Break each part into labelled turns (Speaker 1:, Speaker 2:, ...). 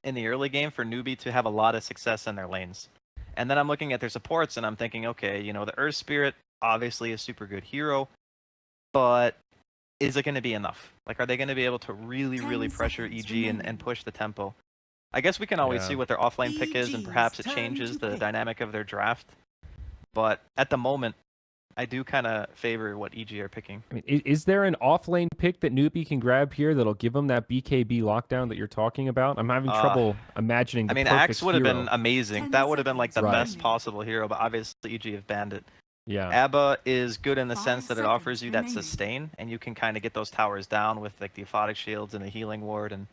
Speaker 1: in the early game for Newbee to have a lot of success in their lanes. And then I'm looking at their supports and I'm thinking, okay, you know, the Earth Spirit obviously a super good hero, but is it going to be enough? Like, are they going to be able to really pressure EG and push the tempo? I guess we can always see what their offlane pick is, and perhaps it changes the dynamic of their draft. But at the moment, I do kind of favor what EG are picking.
Speaker 2: I mean, is there an offlane pick that Newbee can grab here that'll give him that BKB lockdown that you're talking about? I'm having trouble imagining the perfect
Speaker 1: Axe would have
Speaker 2: hero.
Speaker 1: been amazing. That would have been like the best possible hero, but obviously EG have banned it.
Speaker 2: Yeah.
Speaker 1: Abba is good in the sense that it offers you that sustain, and you can kind of get those towers down with like the aphotic shields and the healing ward. And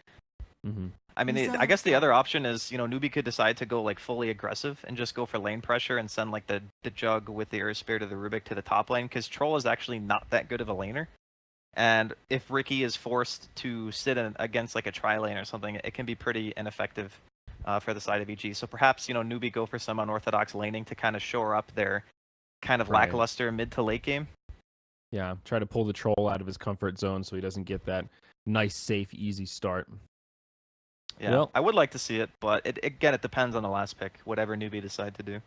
Speaker 1: I mean, I guess the other option is, you know, Newbee could decide to go like fully aggressive and just go for lane pressure and send like the Jug with the Earth Spirit or the Rubik to the top lane, because Troll is actually not that good of a laner. And if Ricky is forced to sit against like a tri-lane or something, it can be pretty ineffective for the side of EG. So perhaps, you know, Newbee go for some unorthodox laning to kind of shore up their kind of lackluster mid to late game.
Speaker 2: Yeah, try to pull the Troll out of his comfort zone so he doesn't get that nice, safe, easy start.
Speaker 1: Yeah, well, I would like to see it, but again, it depends on the last pick, whatever Newbee decide to do.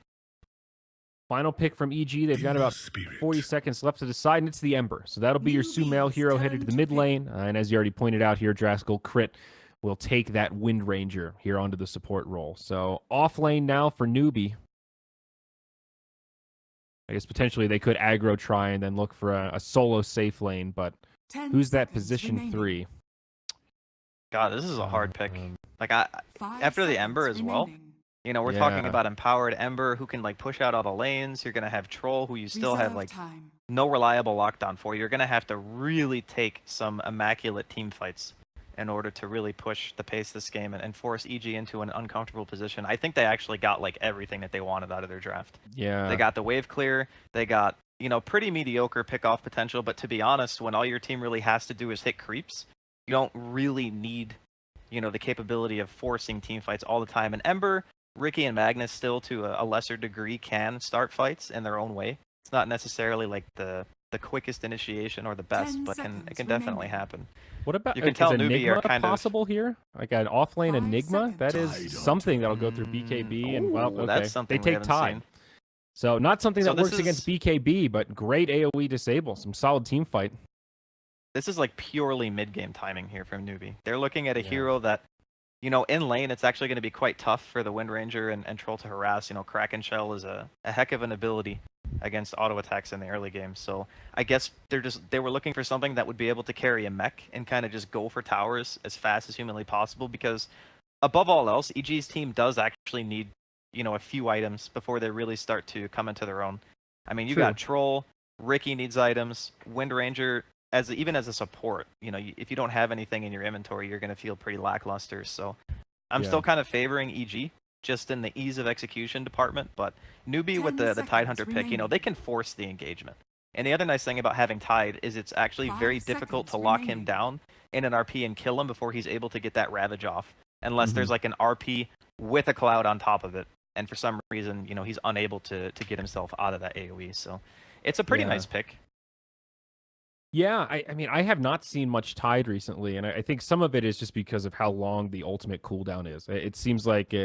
Speaker 2: Final pick from EG. They've got about 40 seconds left to decide, and it's the Ember. So that'll be your Sumail hero headed to the mid lane. And as you already pointed out here, Draskell Crit will take that Wind Ranger here onto the support role. So off lane now for Newbee. I guess potentially they could aggro try and then look for a solo safe lane, but who's that position 3?
Speaker 1: God, this is a hard pick. Like, after the Ember as well, you know, we're talking about empowered Ember who can like push out all the lanes. You're gonna have Troll who you still have like no reliable lockdown for. You're gonna have to really take some immaculate team fights in order to really push the pace of this game and force EG into an uncomfortable position. I think they actually got like everything that they wanted out of their draft.
Speaker 2: Yeah.
Speaker 1: They got the wave clear. They got, you know, pretty mediocre pick-off potential. But to be honest, when all your team really has to do is hit creeps, you don't really need, you know, the capability of forcing team fights all the time. And Ember, Ricky, and Magnus still to a lesser degree can start fights in their own way. It's not necessarily like the quickest initiation or the best, but it can definitely happen.
Speaker 2: What about,
Speaker 1: you can tell
Speaker 2: Newbee are
Speaker 1: kind
Speaker 2: possible here? Like an offlane Enigma? That is something that'll go through BKB. And well, okay,
Speaker 1: that's something
Speaker 2: they take Tide. So not something that works against BKB, but great AoE disable. Some solid team fight.
Speaker 1: This is like purely mid-game timing here from Newbee. They're looking at a hero that, you know, in lane, it's actually going to be quite tough for the Wind Ranger and Troll to harass. You know, Kraken Shell is a heck of an ability against auto attacks in the early game. So I guess they were looking for something that would be able to carry a mech and kind of just go for towers as fast as humanly possible, because above all else, EG's team does actually need, you know, a few items before they really start to come into their own. I mean, you got Troll, Ricky needs items, Wind Ranger, even as a support, you know, if you don't have anything in your inventory, you're going to feel pretty lackluster. So I'm still kind of favoring EG just in the ease of execution department, but Newbee with the Tidehunter pick, you know, they can force the engagement. And the other nice thing about having Tide is it's actually very difficult to lock him down in an RP and kill him before he's able to get that Ravage off, unless there's like an RP with a cloud on top of it. And for some reason, you know, he's unable to get himself out of that AoE. So it's a pretty nice pick.
Speaker 2: Yeah, I mean, I have not seen much Tide recently, and I think some of it is just because of how long the ultimate cooldown is. It seems like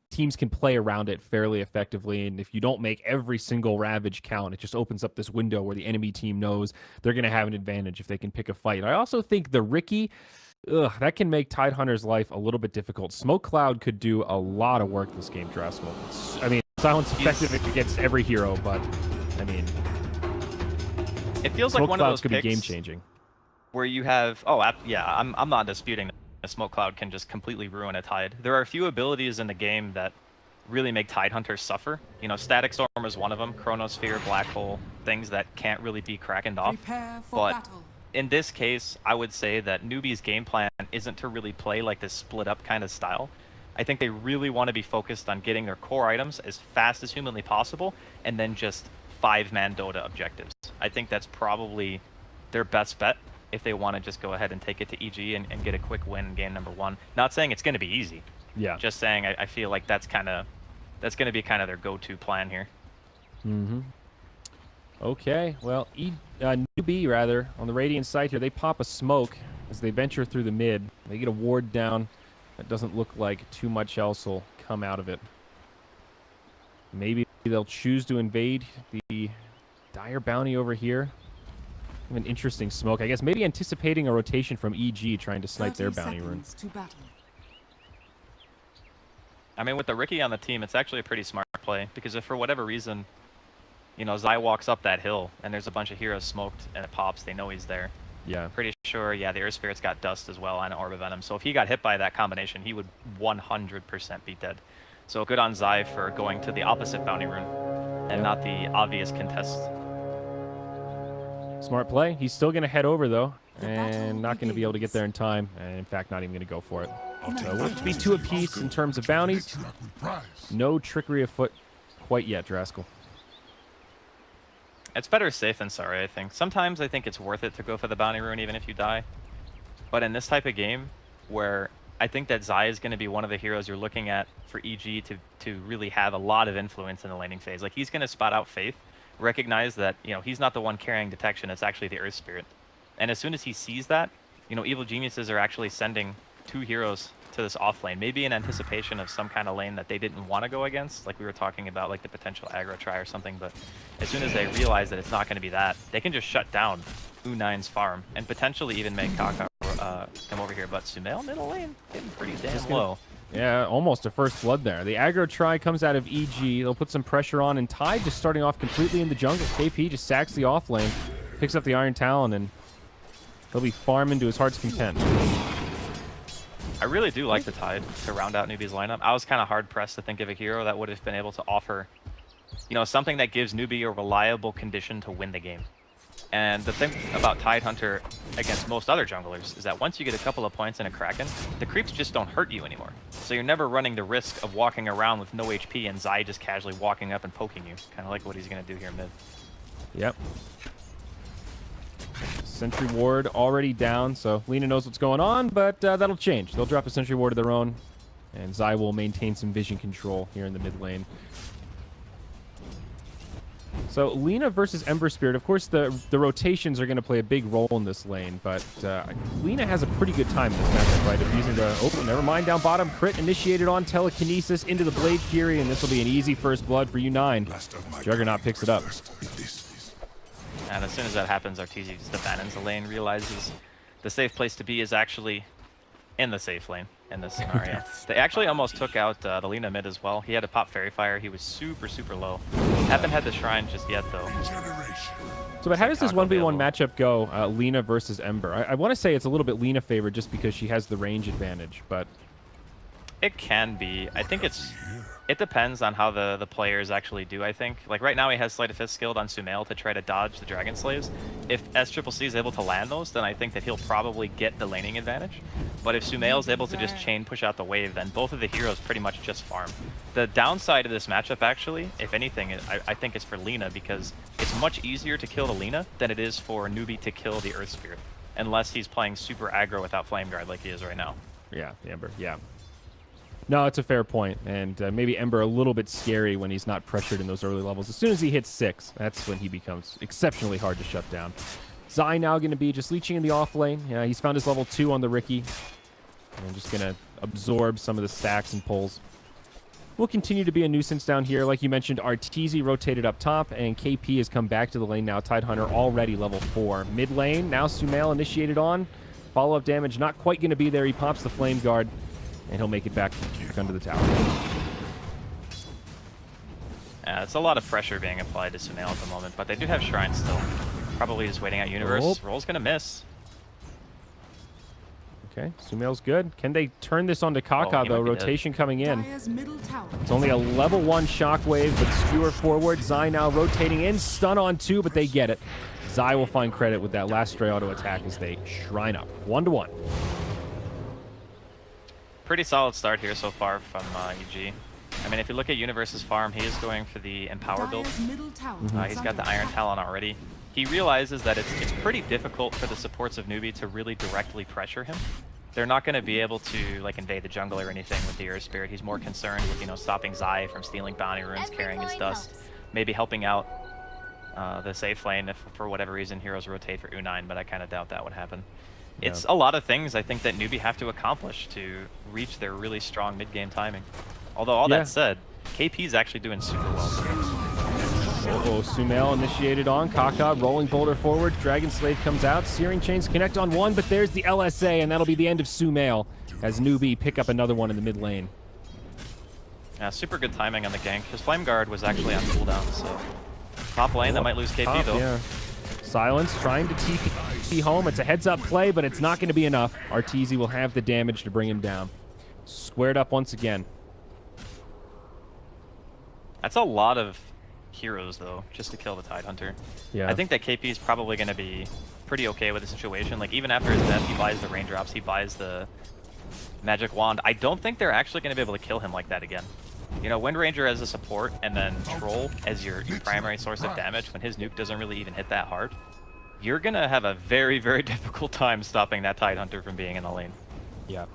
Speaker 2: teams can play around it fairly effectively, and if you don't make every single Ravage count, it just opens up this window where the enemy team knows they're going to have an advantage if they can pick a fight. I also think the Ricky, that can make Tidehunter's life a little bit difficult. Smoke Cloud could do a lot of work this game, Draskell. I mean, Silence effective against every hero, but, I mean...
Speaker 1: It feels like one of those
Speaker 2: could be game changing,
Speaker 1: where you have I'm not disputing that a smoke cloud can just completely ruin a Tide. There are a few abilities in the game that really make Tidehunters suffer. You know, Static Storm is one of them, Chronosphere, Black Hole, things that can't really be Krakened off. But in this case, I would say that Newbee's game plan isn't to really play like this split up kind of style. I think they really want to be focused on getting their core items as fast as humanly possible, and then just 5-man Dota objectives. I think that's probably their best bet if they want to just go ahead and take it to EG and get a quick win in game number 1. Not saying it's going to be easy.
Speaker 2: Yeah.
Speaker 1: Just saying I feel like that's going to be kind of their go-to plan here.
Speaker 2: Okay, well, Newbee, rather, on the Radiant site here, they pop a smoke as they venture through the mid. They get a ward down. It doesn't look like too much else will come out of it. Maybe they'll choose to invade the Dire bounty over here. An interesting smoke. I guess maybe anticipating a rotation from EG trying to snipe their bounty rune.
Speaker 1: I mean, with the Riki on the team, it's actually a pretty smart play, because if for whatever reason, you know, Zai walks up that hill and there's a bunch of heroes smoked and it pops, they know he's there.
Speaker 2: Yeah.
Speaker 1: Pretty sure, yeah, the Earth Spirit's got dust as well and an Orb of Venom. So if he got hit by that combination, he would 100% be dead. So good on Zai for going to the opposite bounty rune and not the obvious contest.
Speaker 2: Smart play. He's still going to head over, though, and not going to be able to get there in time. And in fact, not even going to go for it. So we'll be 2 apiece in terms of bounties. No trickery afoot quite yet, Draskell.
Speaker 1: It's better safe than sorry, I think. Sometimes I think it's worth it to go for the bounty rune even if you die. But in this type of game, where I think that Zai is going to be one of the heroes you're looking at for EG to really have a lot of influence in the laning phase. Like, he's going to spot out Faith, recognize that, you know, he's not the one carrying detection, it's actually the Earth Spirit. And as soon as he sees that, you know, Evil Geniuses are actually sending 2 heroes to this off lane, maybe in anticipation of some kind of lane that they didn't want to go against, like we were talking about, like the potential aggro try or something. But as soon as they realize that it's not going to be that, they can just shut down U9's farm and potentially even make Kaka come over here. But Sumail middle lane getting pretty damn low.
Speaker 2: Yeah, almost a first blood there. The aggro try comes out of EG. They'll put some pressure on, and Tide just starting off completely in the jungle. KP just sacks the off lane, picks up the Iron Talon, and he'll be farming to his heart's content.
Speaker 1: I really do like the Tide to round out Newbee's lineup. I was kind of hard-pressed to think of a hero that would have been able to offer, you know, something that gives Newbee a reliable condition to win the game. And the thing about Tidehunter against most other junglers is that once you get a couple of points in a Kraken, the creeps just don't hurt you anymore. So you're never running the risk of walking around with no HP and Zai just casually walking up and poking you. Kind of like what he's going to do here mid.
Speaker 2: Yep. Sentry ward already down, so Lina knows what's going on, but that'll change. They'll drop a sentry ward of their own, and Zai will maintain some vision control here in the mid lane. So Lina versus Ember Spirit. Of course, the rotations are going to play a big role in this lane, but Lina has a pretty good time in this matchup, right? Of using the... Oh, never mind, down bottom. Crit initiated on telekinesis into the Blade Fury, and this will be an easy first blood for U9. Juggernaut picks it up.
Speaker 1: And as soon as that happens, Arteezy just abandons the lane, realizes the safe place to be is actually in the safe lane in this scenario. They actually almost took out the Lina mid as well. He had to pop Fairy Fire. He was super, super low. Haven't had the Shrine just yet, though.
Speaker 2: So, but how does this 1v1 matchup go, Lina versus Ember? I want to say it's a little bit Lina favored just because she has the range advantage, but...
Speaker 1: It can be. I think it depends on how the players actually do, I think. Like right now he has Sleight of Fist skilled on Sumail to try to dodge the Dragon Slaves. If SCCC is able to land those, then I think that he'll probably get the laning advantage. But if Sumail is able to just chain push out the wave, then both of the heroes pretty much just farm. The downside of this matchup actually, if anything, I think is for Lina, because it's much easier to kill the Lina than it is for Newbee to kill the Earth Spirit. Unless he's playing super aggro without Flame Guard like he is right now.
Speaker 2: Yeah, the Ember, yeah. No, it's a fair point, and maybe Ember a little bit scary when he's not pressured in those early levels. As soon as he hits 6, that's when he becomes exceptionally hard to shut down. Zai now going to be just leeching in the off lane. Yeah, he's found his level 2 on the Riki, and just going to absorb some of the stacks and pulls. Will continue to be a nuisance down here. Like you mentioned, Arteezy rotated up top, and KP has come back to the lane now. Tidehunter already level 4. Mid lane, now Sumail initiated on. Follow-up damage not quite going to be there. He pops the Flame Guard, and he'll make it back under the tower.
Speaker 1: Yeah, it's a lot of pressure being applied to Sumail at the moment, but they do have Shrine still. Probably just waiting out Universe.
Speaker 2: Oh.
Speaker 1: Roll's gonna miss.
Speaker 2: Okay, Sumail's good. Can they turn this onto Kaka, though? Rotation coming in. It's only a level 1 Shockwave, but skewer forward. Zai now rotating in. Stun on 2, but they get it. Zai will find credit with that last stray auto attack as they shrine up. 1-1.
Speaker 1: Pretty solid start here so far from EG. I mean, if you look at Universe's farm, he is going for the Empower build. He's got the Iron Talon already. He realizes that it's pretty difficult for the supports of Newbee to really directly pressure him. They're not going to be able to like invade the jungle or anything with the Earth Spirit. He's more concerned with, you know, stopping Zai from stealing bounty runes, carrying his dust, maybe helping out the safe lane if for whatever reason heroes rotate for U9, but I kind of doubt that would happen. It's a lot of things I think that Newbee have to accomplish to reach their really strong mid-game timing. Although all that said, KP's actually doing super well.
Speaker 2: Sumail initiated on. Kaka rolling boulder forward. Dragon Slave comes out. Searing Chains connect on one, but there's the LSA, and that'll be the end of Sumail as Newbee pick up another one in the mid lane.
Speaker 1: Yeah, super good timing on the gank. His Flame Guard was actually on cooldown, so top lane, that might lose KP though.
Speaker 2: Yeah. Silence trying to TP home. It's a heads-up play, but it's not going to be enough. Arteezy will have the damage to bring him down. Squared up once again.
Speaker 1: That's a lot of heroes, though, just to kill the Tidehunter.
Speaker 2: Yeah.
Speaker 1: I think that KP is probably going to be pretty okay with the situation. Like, even after his death, he buys the raindrops, he buys the magic wand. I don't think they're actually going to be able to kill him like that again. You know, Wind Ranger as a support and then Troll as your primary source of damage when his nuke doesn't really even hit that hard, you're going to have a very, very difficult time stopping that Tidehunter from being in the lane.
Speaker 2: Yeah.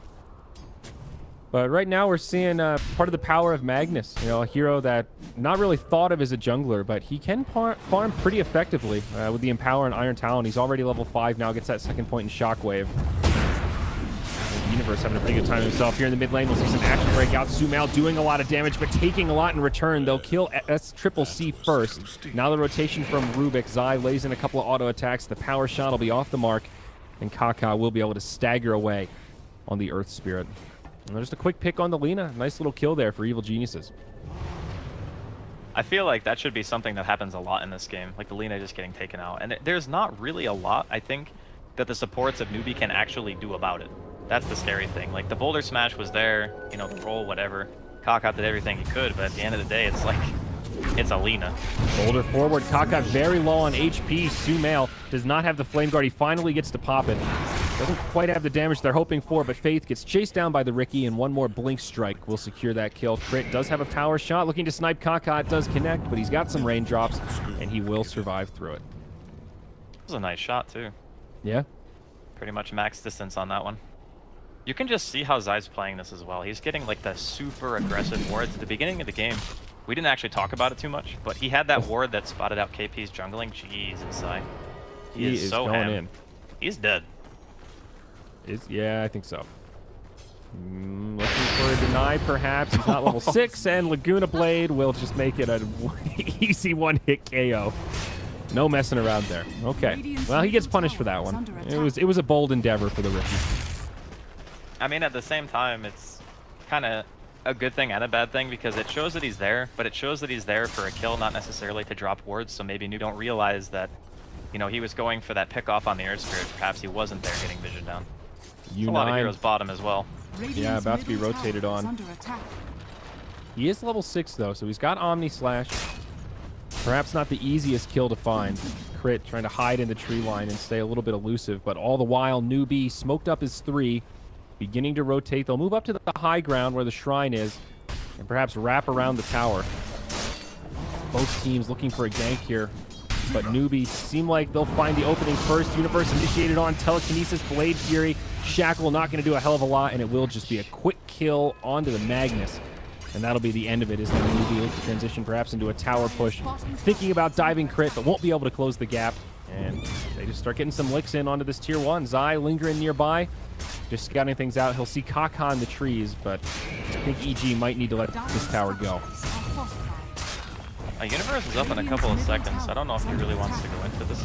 Speaker 2: But right now we're seeing part of the power of Magnus, you know, a hero that not really thought of as a jungler, but he can farm pretty effectively with the Empower and Iron Talon. He's already level 5 now, gets that second point in Shockwave. Universe having a pretty good time himself here in the mid lane. We'll see some action breakout. Sumail doing a lot of damage, but taking a lot in return. They'll kill SCCC first. Now the rotation from Rubik. Zai lays in a couple of auto attacks. The power shot will be off the mark, and Kaka will be able to stagger away on the Earth Spirit. And just a quick pick on the Lina. Nice little kill there for Evil Geniuses.
Speaker 1: I feel like that should be something that happens a lot in this game, like the Lina just getting taken out. And there's not really a lot, I think, that the supports of Newbee can actually do about it. That's the scary thing. Like, the Boulder Smash was there, you know, the roll, whatever. Kaka did everything he could, but at the end of the day, it's like, it's a Lina.
Speaker 2: Boulder forward. Kaka very low on HP. Sumail does not have the Flame Guard. He finally gets to pop it. Doesn't quite have the damage they're hoping for, but Faith gets chased down by the Riki, and one more Blink Strike will secure that kill. Crit does have a power shot. Looking to snipe Kaka. It does connect, but he's got some raindrops, and he will survive through it.
Speaker 1: It was a nice shot, too.
Speaker 2: Yeah.
Speaker 1: Pretty much max distance on that one. You can just see how Zai's playing this as well. He's getting like the super aggressive wards at the beginning of the game. We didn't actually talk about it too much, but he had that ward that spotted out KP's jungling. Jesus, Zai. He is so
Speaker 2: going
Speaker 1: ham.
Speaker 2: in.
Speaker 1: He's dead.
Speaker 2: Yeah, I think so. Looking for a deny, perhaps. He's not level 6, and Laguna Blade will just make it an easy one-hit KO. No messing around there. Okay. Well, he gets punished for that one. It was a bold endeavor for the Riki.
Speaker 1: I mean, at the same time, it's kind of a good thing and a bad thing because it shows that he's there, but it shows that he's there for a kill, not necessarily to drop wards. So maybe you don't realize that, you know, he was going for that pick off on the Earth Spirit. Perhaps he wasn't there getting vision down.
Speaker 2: A
Speaker 1: lot of heroes bottom as well.
Speaker 2: Yeah, about to be rotated on. He is level 6 though, so he's got Omni Slash. Perhaps not the easiest kill to find. Crit trying to hide in the tree line and stay a little bit elusive, but all the while Newbee smoked up his 3. Beginning to rotate. They'll move up to the high ground where the shrine is and perhaps wrap around the tower. Both teams looking for a gank here, but Newbee seem like they'll find the opening first. Universe initiated on Telekinesis, Blade Fury. Shackle not going to do a hell of a lot, and it will just be a quick kill onto the Magnus. And that'll be the end of it, isn't it? Newbee looking to transition perhaps into a tower push. Thinking about diving crit, but won't be able to close the gap. And they just start getting some licks in onto this tier 1. Zai lingering nearby. Just scouting things out. He'll see Kaka in the trees, but I think EG might need to let this tower go.
Speaker 1: Universe is up in a couple of seconds. I don't know if he really wants to go into this.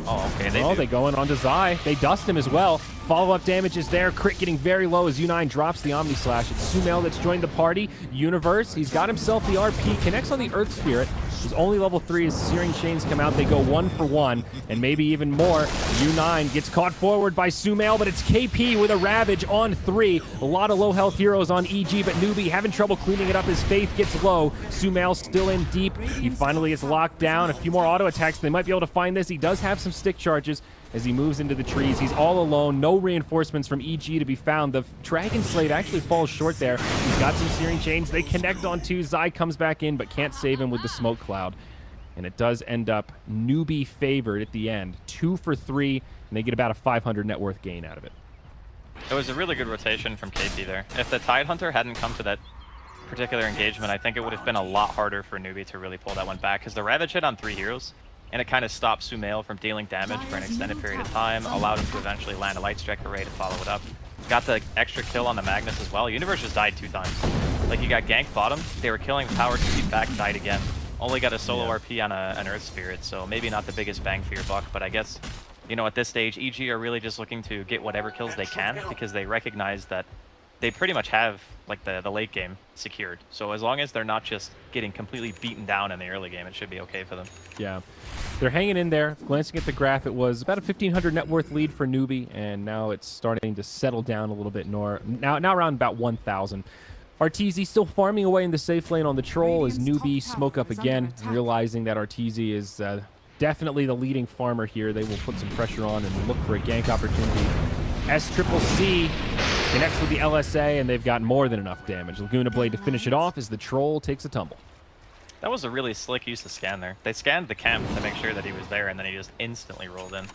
Speaker 1: Oh, okay. They
Speaker 2: go in onto Zai. They dust him as well. Follow-up damage is there. Crit getting very low as U9 drops the Omni Slash. It's Sumail that's joined the party. Universe, he's got himself the RP. Connects on the Earth Spirit. He's only level 3 as Searing Chains come out. They go 1 for 1, and maybe even more. U9 gets caught forward by Sumail, but it's KP with a Ravage on 3. A lot of low-health heroes on EG, but Newbee having trouble cleaning it up as Faith gets low. Sumail still in deep. He finally gets locked down. A few more auto attacks. They might be able to find this. He does have some stick charges as he moves into the trees. He's all alone. No reinforcements from EG to be found. The Dragon Slave actually falls short there. He's got some Searing Chains. They connect on 2. Zai comes back in, but can't save him with the smoke cloud. And it does end up Newbee favored at the end. 2 for 3, and they get about a 500 net worth gain out of it.
Speaker 1: It was a really good rotation from KP there. If the Tidehunter hadn't come to that particular engagement, I think it would have been a lot harder for Newbee to really pull that one back, because the Ravage hit on 3 heroes. and it kind of stopped Sumail from dealing damage for an extended period of time, allowed him to eventually land a Light Strike array to follow it up. Got the extra kill on the Magnus as well. Universe just died 2 times. Like, you got ganked bottom, they were killing tower to keep back, died again. Only got a solo RP on an Earth Spirit, so maybe not the biggest bang for your buck, but I guess, you know, at this stage, EG are really just looking to get whatever kills they can, because they recognize that they pretty much have, like, the late game secured. So as long as they're not just getting completely beaten down in the early game, it should be okay for them.
Speaker 2: Yeah. They're hanging in there. Glancing at the graph, it was about a 1,500 net worth lead for Newbee, and now it's starting to settle down a little bit more. Now around about 1,000. Arteezy still farming away in the safe lane on the troll as Newbee smoke up again, realizing that Arteezy is definitely the leading farmer here. They will put some pressure on and look for a gank opportunity. SCCC connects with the LSA, and they've got more than enough damage. Laguna Blade to finish it off as the troll takes a tumble.
Speaker 1: That was a really slick use of scan there. They scanned the camp to make sure that he was there, and then he just instantly rolled in.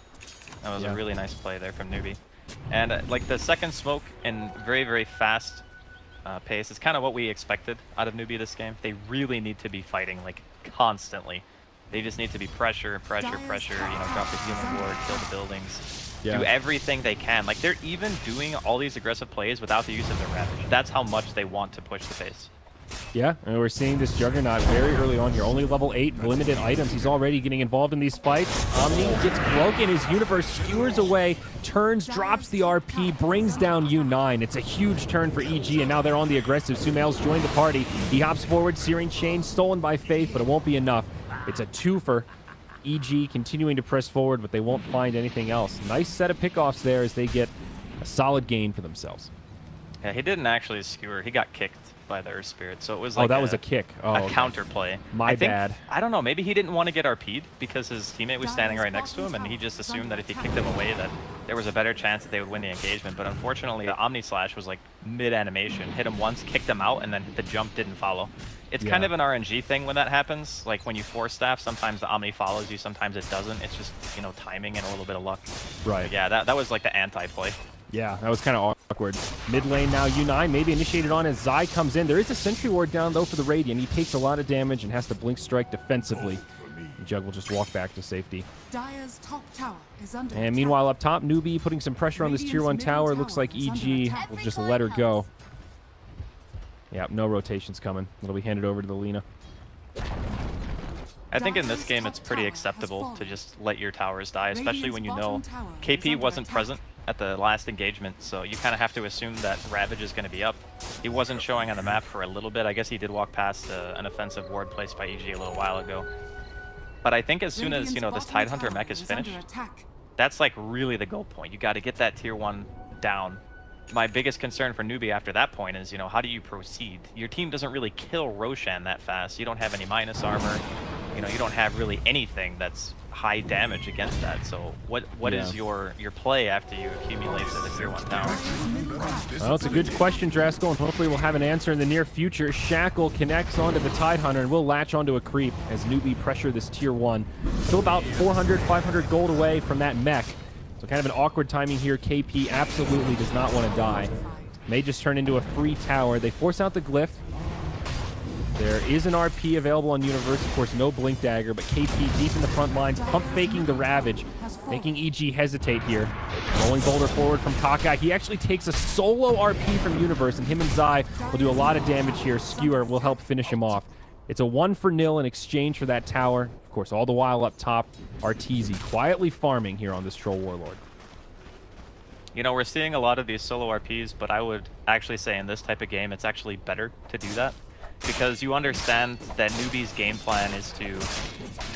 Speaker 1: That was a really nice play there from Newbee. And like the second smoke in very, very fast pace is kind of what we expected out of Newbee this game. They really need to be fighting like constantly. They just need to be pressure, you know, drop the healing ward, kill the buildings, do everything they can. Like, they're even doing all these aggressive plays without the use of the Ravage. That's how much they want to push the pace.
Speaker 2: Yeah, and we're seeing this Juggernaut very early on here. Only level 8, limited items. He's already getting involved in these fights. Omni gets broken. His Universe skewers away, turns, drops the RP, brings down U9. It's a huge turn for EG, and now they're on the aggressive. Sumail's joined the party. He hops forward. Searing Chain stolen by Faith, but it won't be enough. It's a 2-fer. EG continuing to press forward, but they won't find anything else. Nice set of pickoffs there as they get a solid gain for themselves.
Speaker 1: Yeah, he didn't actually skewer. He got kicked by the Earth Spirit, so it was like
Speaker 2: oh, that was a kick. Oh,
Speaker 1: a counter play.
Speaker 2: My bad.
Speaker 1: I don't know, maybe he didn't want to get RP'd because his teammate was standing right next to him, and he just assumed that if he kicked them away that there was a better chance that they would win the engagement. But unfortunately, the Omni Slash was like mid-animation. Hit him once, kicked him out, and then the jump didn't follow. It's kind of an RNG thing when that happens. Like, when you force staff, sometimes the Omni follows you, sometimes it doesn't. It's just, you know, timing and a little bit of luck.
Speaker 2: Right.
Speaker 1: But yeah, that was like the anti-play.
Speaker 2: Yeah, that was kind of awkward. Mid lane now, U9 maybe initiated on as Zai comes in. There is a Sentry Ward down, though, for the Radiant. He takes a lot of damage and has to Blink Strike defensively. Jug will just walk back to safety.
Speaker 3: Dire's top tower is under
Speaker 2: and meanwhile, up top, Newbee putting some pressure on this Tier 1 tower. Looks like EG will just let her go. Yeah, no rotations coming. It'll be handed over to the Lina.
Speaker 1: I think in this game it's pretty acceptable to just let your towers die, especially when you know KP wasn't present at the last engagement, so you kind of have to assume that Ravage is going to be up. He wasn't showing on the map for a little bit. I guess he did walk past an offensive ward placed by EG a little while ago. But I think as soon as, you know, this Tidehunter mech is finished, that's like really the goal point. You got to get that Tier 1 down. My biggest concern for Newbee after that point is, you know, how do you proceed? Your team doesn't really kill Roshan that fast. You don't have any minus armor. You know, you don't have really anything that's high damage against that. So what is your play after you accumulate to the Tier 1 tower?
Speaker 2: Well, it's a good question, Draskell, and hopefully we'll have an answer in the near future. Shackle connects onto the Tidehunter, and we'll latch onto a creep as Newbee pressure this Tier 1. Still about 400, 500 gold away from that mech. So kind of an awkward timing here. KP absolutely does not want to die. May just turn into a free tower. They force out the glyph. There is an RP available on Universe. Of course, no Blink Dagger, but KP deep in the front lines, pump faking the Ravage, making EG hesitate here. Rolling boulder forward from Kakai. He actually takes a solo RP from Universe, and him and Zai will do a lot of damage here. Skewer will help finish him off. It's a 1-0 in exchange for that tower. Of course, all the while up top, Arteezy quietly farming here on this Troll Warlord.
Speaker 1: You know, we're seeing a lot of these solo RPs, but I would actually say in this type of game, it's actually better to do that. Because you understand that Newbee's game plan is to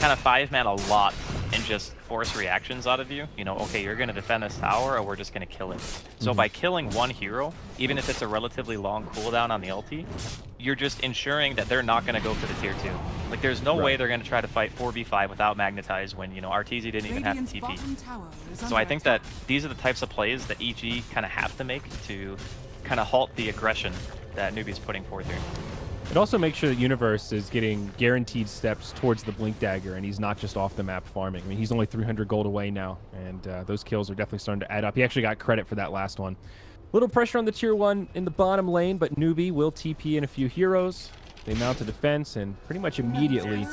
Speaker 1: kind of 5-man a lot and just force reactions out of you. You know, okay, you're going to defend this tower or we're just going to kill it. So by killing one hero, even if it's a relatively long cooldown on the ulti, you're just ensuring that they're not going to go for the Tier 2. Like, there's no way they're going to try to fight 4v5 without Magnetize when, you know, Arteezy didn't even have TP. So I think that these are the types of plays that EG kind of have to make to kind of halt the aggression that Newbee's putting forth here.
Speaker 2: It also makes sure that Universe is getting guaranteed steps towards the Blink Dagger, and he's not just off the map farming. I mean, he's only 300 gold away now, and those kills are definitely starting to add up. He actually got credit for that last one. Little pressure on the Tier 1 in the bottom lane, but Newbee will TP in a few heroes. They mount a defense, and pretty much immediately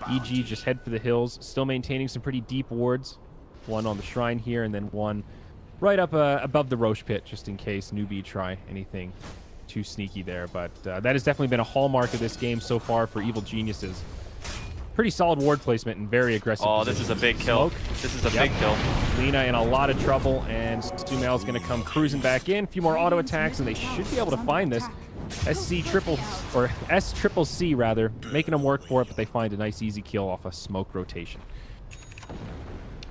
Speaker 2: EG just head for the hills, still maintaining some pretty deep wards. One on the shrine here, and then one right up above the Roche pit, just in case Newbee try anything too sneaky there. But that has definitely been a hallmark of this game so far for Evil Geniuses. Pretty solid ward placement and very aggressive.
Speaker 1: Oh, this is a big kill. This is a big kill.
Speaker 2: Lina in a lot of trouble, and Sumail is going to come cruising back in. A few more auto attacks, and they should be able to find this. S-triple-C, rather, making them work for it, but they find a nice easy kill off a smoke rotation.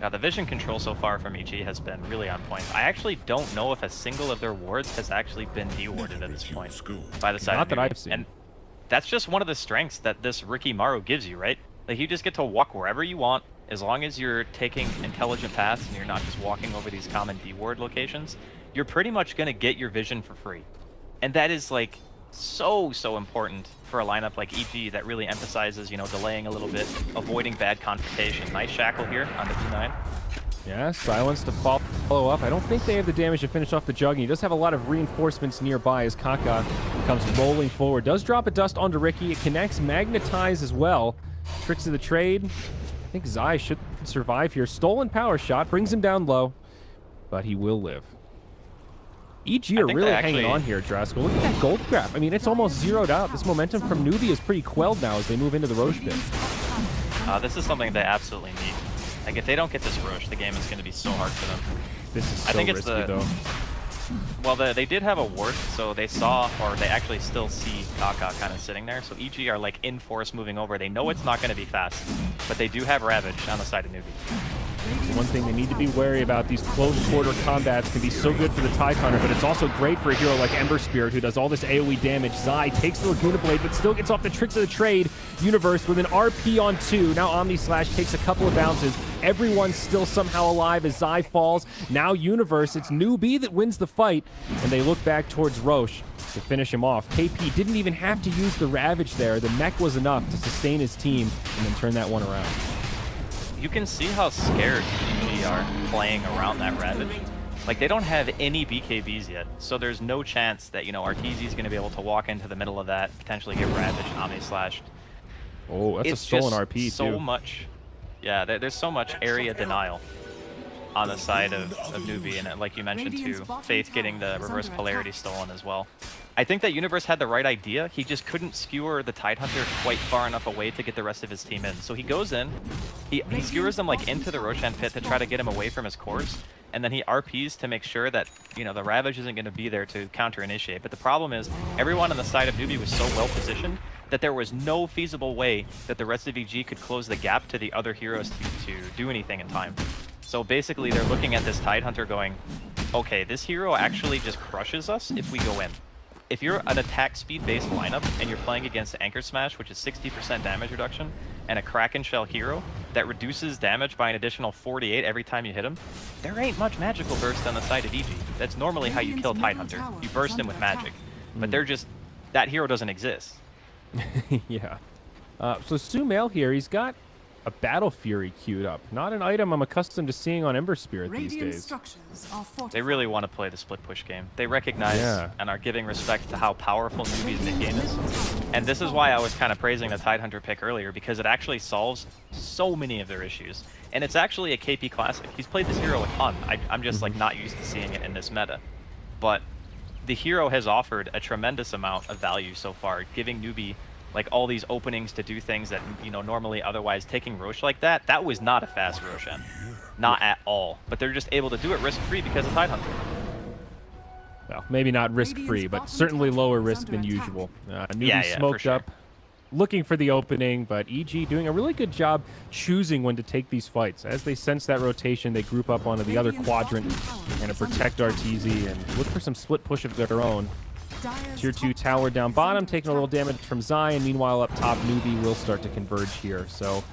Speaker 1: Yeah, the vision control so far from EG has been really on point. I actually don't know if a single of their wards has actually been dewarded at this point by the side
Speaker 2: Not
Speaker 1: of
Speaker 2: that
Speaker 1: Newbee.
Speaker 2: I've seen.
Speaker 1: And that's just one of the strengths that this Ricky Maru gives you, right? Like, you just get to walk wherever you want, as long as you're taking intelligent paths and you're not just walking over these common deward locations, you're pretty much going to get your vision for free. And that is, like, so important for a lineup like EG that really emphasizes, you know, delaying a little bit, avoiding bad confrontation. Nice shackle here on the P9.
Speaker 2: Yeah, silence to follow up. I don't think they have the damage to finish off the Jug, and he does have a lot of reinforcements nearby as Kaka comes rolling forward. Does drop a dust onto Ricky. It connects, magnetize as well. Tricks of the trade. I think Zai should survive here. Stolen power shot brings him down low, but he will live. EG are really hanging on here, Draskell. Look at that gold graph. I mean, it's almost zeroed out. This momentum from Newbee is pretty quelled now as they move into the Roche pit.
Speaker 1: This is something they absolutely need. Like, if they don't get this Roche, the game is going to be so hard for them.
Speaker 2: This is so risky, though.
Speaker 1: Well, they did have a ward, so they saw, or they actually still see Kaka kind of sitting there. So EG are like in force moving over. They know it's not going to be fast, but they do have Ravage on the side of Newbee.
Speaker 2: The one thing they need to be wary about, these close quarter combats can be so good for the Tidehunter, but it's also great for a hero like Ember Spirit, who does all this AoE damage. Zai takes the Laguna Blade, but still gets off the tricks of the trade. Universe with an RP on 2. Now Omni Slash takes a couple of bounces. Everyone's still somehow alive as Zai falls. Now Universe, it's Newbee that wins the fight, and they look back towards Roche to finish him off. KP didn't even have to use the Ravage there. The mech was enough to sustain his team and then turn that one around.
Speaker 1: You can see how scared EG are playing around that Ravage. Like, they don't have any BKBs yet, so there's no chance that, you know, Arteezy's going to be able to walk into the middle of that, potentially get Ravaged, Omni Slashed.
Speaker 2: Oh, that's
Speaker 1: it's
Speaker 2: a stolen
Speaker 1: just
Speaker 2: RP,
Speaker 1: so
Speaker 2: too.
Speaker 1: much. Yeah, there's so much area denial on the side of Newbee, and like you mentioned too, Faith getting the reverse polarity stolen as well. I think that Universe had the right idea. He just couldn't skewer the Tidehunter quite far enough away to get the rest of his team in. So he goes in, he skewers them like into the Roshan pit to try to get him away from his cores, and then he RPs to make sure that, you know, the Ravage isn't going to be there to counter-initiate. But the problem is, everyone on the side of Newbee was so well positioned that there was no feasible way that the rest of EG could close the gap to the other heroes to do anything in time. So basically, they're looking at this Tidehunter going, okay, this hero actually just crushes us if we go in. If you're an attack speed based lineup and you're playing against Anchor Smash, which is 60% damage reduction, and a Kraken Shell hero that reduces damage by an additional 48 every time you hit him, there ain't much magical burst on the side of EG. That's normally how you kill Tidehunter. You burst him with magic. But they're just, that hero doesn't exist.
Speaker 2: Yeah. So Sumail here, he's got a Battle Fury queued up. Not an item I'm accustomed to seeing on Ember Spirit these days.
Speaker 1: They really want to play the split push game. They recognize and are giving respect to how powerful Newbee's mid game is. And this is why I was kind of praising the Tidehunter pick earlier, because it actually solves so many of their issues. And it's actually a KP classic. He's played this hero a ton. I'm just like not used to seeing it in this meta. But the hero has offered a tremendous amount of value so far, giving Newbee like all these openings to do things that, you know, normally otherwise taking Roche like that was not a fast Roshan. Not at all. But they're just able to do it risk-free because of Tidehunter.
Speaker 2: Well, maybe not risk-free, but certainly lower risk than usual. Newbee smoked up, looking for the opening, but EG doing a really good job choosing when to take these fights. As they sense that rotation, they group up onto the other quadrant and protect Arteezy and look for some split push of their own. Tier 2 tower down bottom, taking a little damage from Zai, and meanwhile up top, Newbee will start to converge here. So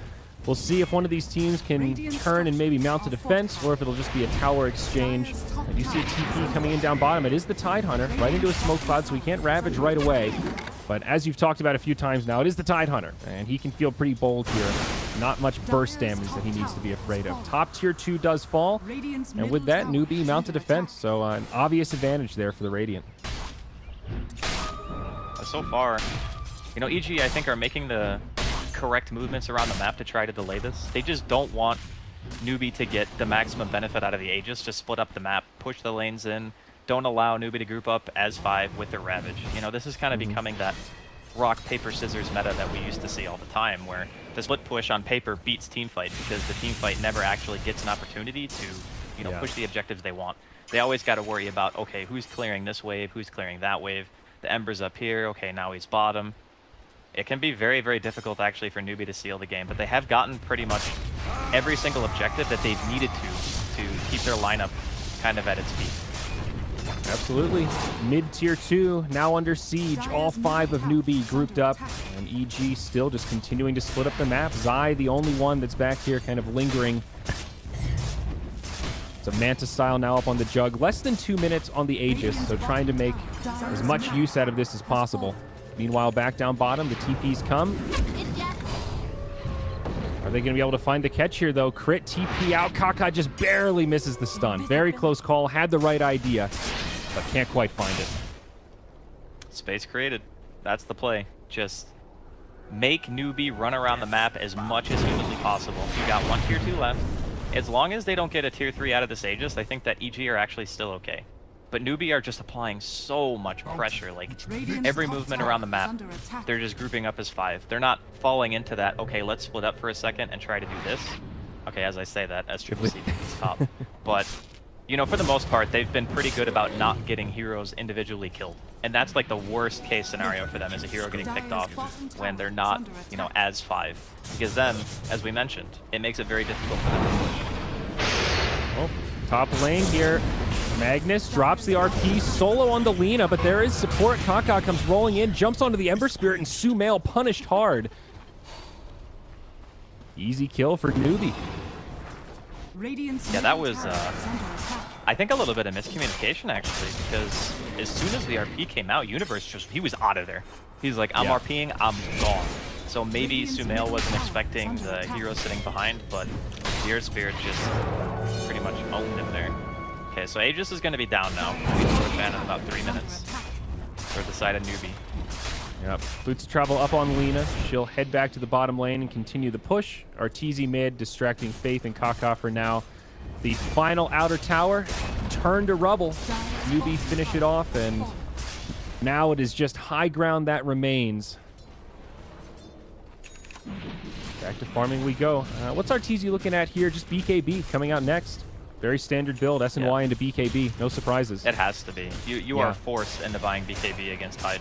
Speaker 2: we'll see if one of these teams can turn and maybe mount a defense, or if it'll just be a tower exchange. I do see a TP coming in down bottom. It is the Tidehunter, right into a smoke cloud, so he can't Ravage right away. But as you've talked about a few times now, it is the Tidehunter, and he can feel pretty bold here. Not much burst damage that he needs to be afraid of. Top tier 2 does fall, and with that, Newbee mount a defense, so an obvious advantage there for the Radiant.
Speaker 1: So far, you know, EG I think are making the correct movements around the map to try to delay this. They just don't want Newbee to get the maximum benefit out of the Aegis. Just split up the map, push the lanes in, don't allow Newbee to group up as 5 with their Ravage. You know, this is kind of becoming that rock, paper, scissors meta that we used to see all the time, where the split push on paper beats teamfight because the teamfight never actually gets an opportunity to, you know, push the objectives they want. They always got to worry about, okay, who's clearing this wave, who's clearing that wave. The Ember's up here, okay, now he's bottom. It can be very, very difficult actually for Newbee to seal the game, but they have gotten pretty much every single objective that they've needed to keep their lineup kind of at its peak.
Speaker 2: Absolutely. Mid-tier 2 now under siege. All 5 of Newbee grouped up, and EG still just continuing to split up the map. Zai, the only one that's back here kind of lingering. It's a Manta style now up on the Jug. Less than 2 minutes on the Aegis, so trying to make as much use out of this as possible. Meanwhile, back down bottom, the TPs come. Are they going to be able to find the catch here, though? Crit, TP out. Kaka just barely misses the stun. Very close call. Had the right idea, but can't quite find it.
Speaker 1: Space created. That's the play. Just make Newbee run around the map as much as humanly possible. You got 1 tier 2 left. As long as they don't get a tier 3 out of this Aegis, I think that EG are actually still okay. But Newbee are just applying so much pressure. Like, every movement around the map, they're just grouping up as 5. They're not falling into that, okay, let's split up for a second and try to do this. Okay, as I say that, as Triple C is top. But, you know, for the most part, they've been pretty good about not getting heroes individually killed. And that's like the worst case scenario for them, is a hero getting picked off when they're not, you know, as 5. Because then, as we mentioned, it makes it very difficult for them to push.
Speaker 2: Oh, top lane here. Magnus drops the RP solo on the Lina, but there is support. Kaka comes rolling in, jumps onto the Ember Spirit, and Sumail punished hard. Easy kill for Newbee.
Speaker 1: Yeah, that was, I think, a little bit of miscommunication, actually, because as soon as the RP came out, Universe just, he was out of there. He's like, I'm RPing, I'm gone. So maybe Sumail wasn't expecting the hero sitting behind, but the Earth Spirit just pretty much owned him there. Okay, so Aegis is going to be down now. Fan in about 3 minutes for the side of Newbee.
Speaker 2: Yep. Boots travel up on Lina. She'll head back to the bottom lane and continue the push. Arteezy mid, distracting Faith and Kaka for now. The final outer tower turned to rubble. Newbee finish it off, and now it is just high ground that remains. Back to farming we go. What's Arteezy looking at here? Just BKB coming out next. Very standard build, SNY into BKB. No surprises.
Speaker 1: It has to be. You are forced into buying BKB against Tide.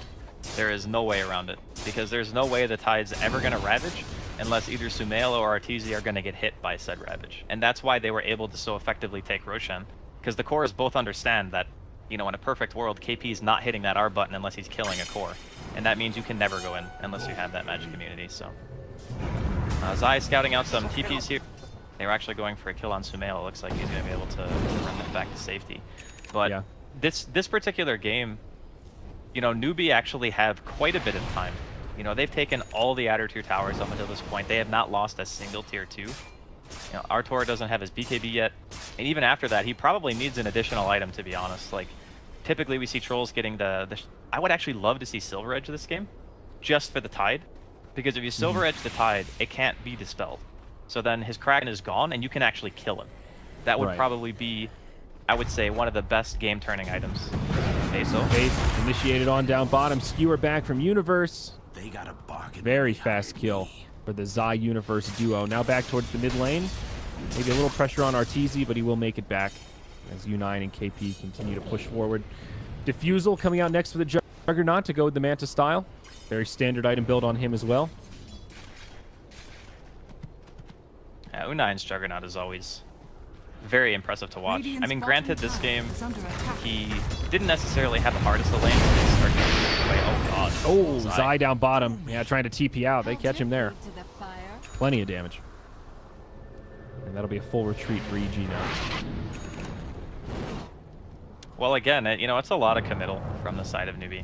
Speaker 1: There is no way around it. Because there's no way the Tide's ever going to Ravage unless either Sumail or Arteezy are going to get hit by said Ravage. And that's why they were able to so effectively take Roshan. Because the cores both understand that, you know, in a perfect world, KP's not hitting that R button unless he's killing a core. And that means you can never go in unless you have that magic immunity, so. Zai scouting out some TPs here. They were actually going for a kill on Sumail. It looks like he's going to be able to run that back to safety. But this particular game, you know, Newbee actually have quite a bit of time. You know, they've taken all the outer tier towers up until this point. They have not lost a single tier 2. You know, Artor doesn't have his BKB yet. And even after that, he probably needs an additional item, to be honest. Like, typically we see Trolls getting I would actually love to see Silver Edge this game, just for the Tide. Because if you Silver Edge the Tide, it can't be dispelled. So then his Kraken is gone, and you can actually kill him. That would probably be, I would say, one of the best game-turning items. Okay, so
Speaker 2: Faith initiated on down bottom. Skewer back from Universe.
Speaker 4: They got a bargain.
Speaker 2: Very fast kill for the Zai Universe duo. Now back towards the mid lane. Maybe a little pressure on Arteezy, but he will make it back as U9 and KP continue to push forward. Diffusal coming out next for the Juggernaut to go with the Manta style. Very standard item build on him as well.
Speaker 1: Yeah, U9's Juggernaut is always very impressive to watch. I mean, granted, this game, he didn't necessarily have the hardest of lanes. Oh, God.
Speaker 2: Oh, Zai down bottom. Yeah, trying to TP out. They catch him there. Plenty of damage. And that'll be a full retreat for EG now.
Speaker 1: Well, again, you know, it's a lot of committal from the side of Newbee.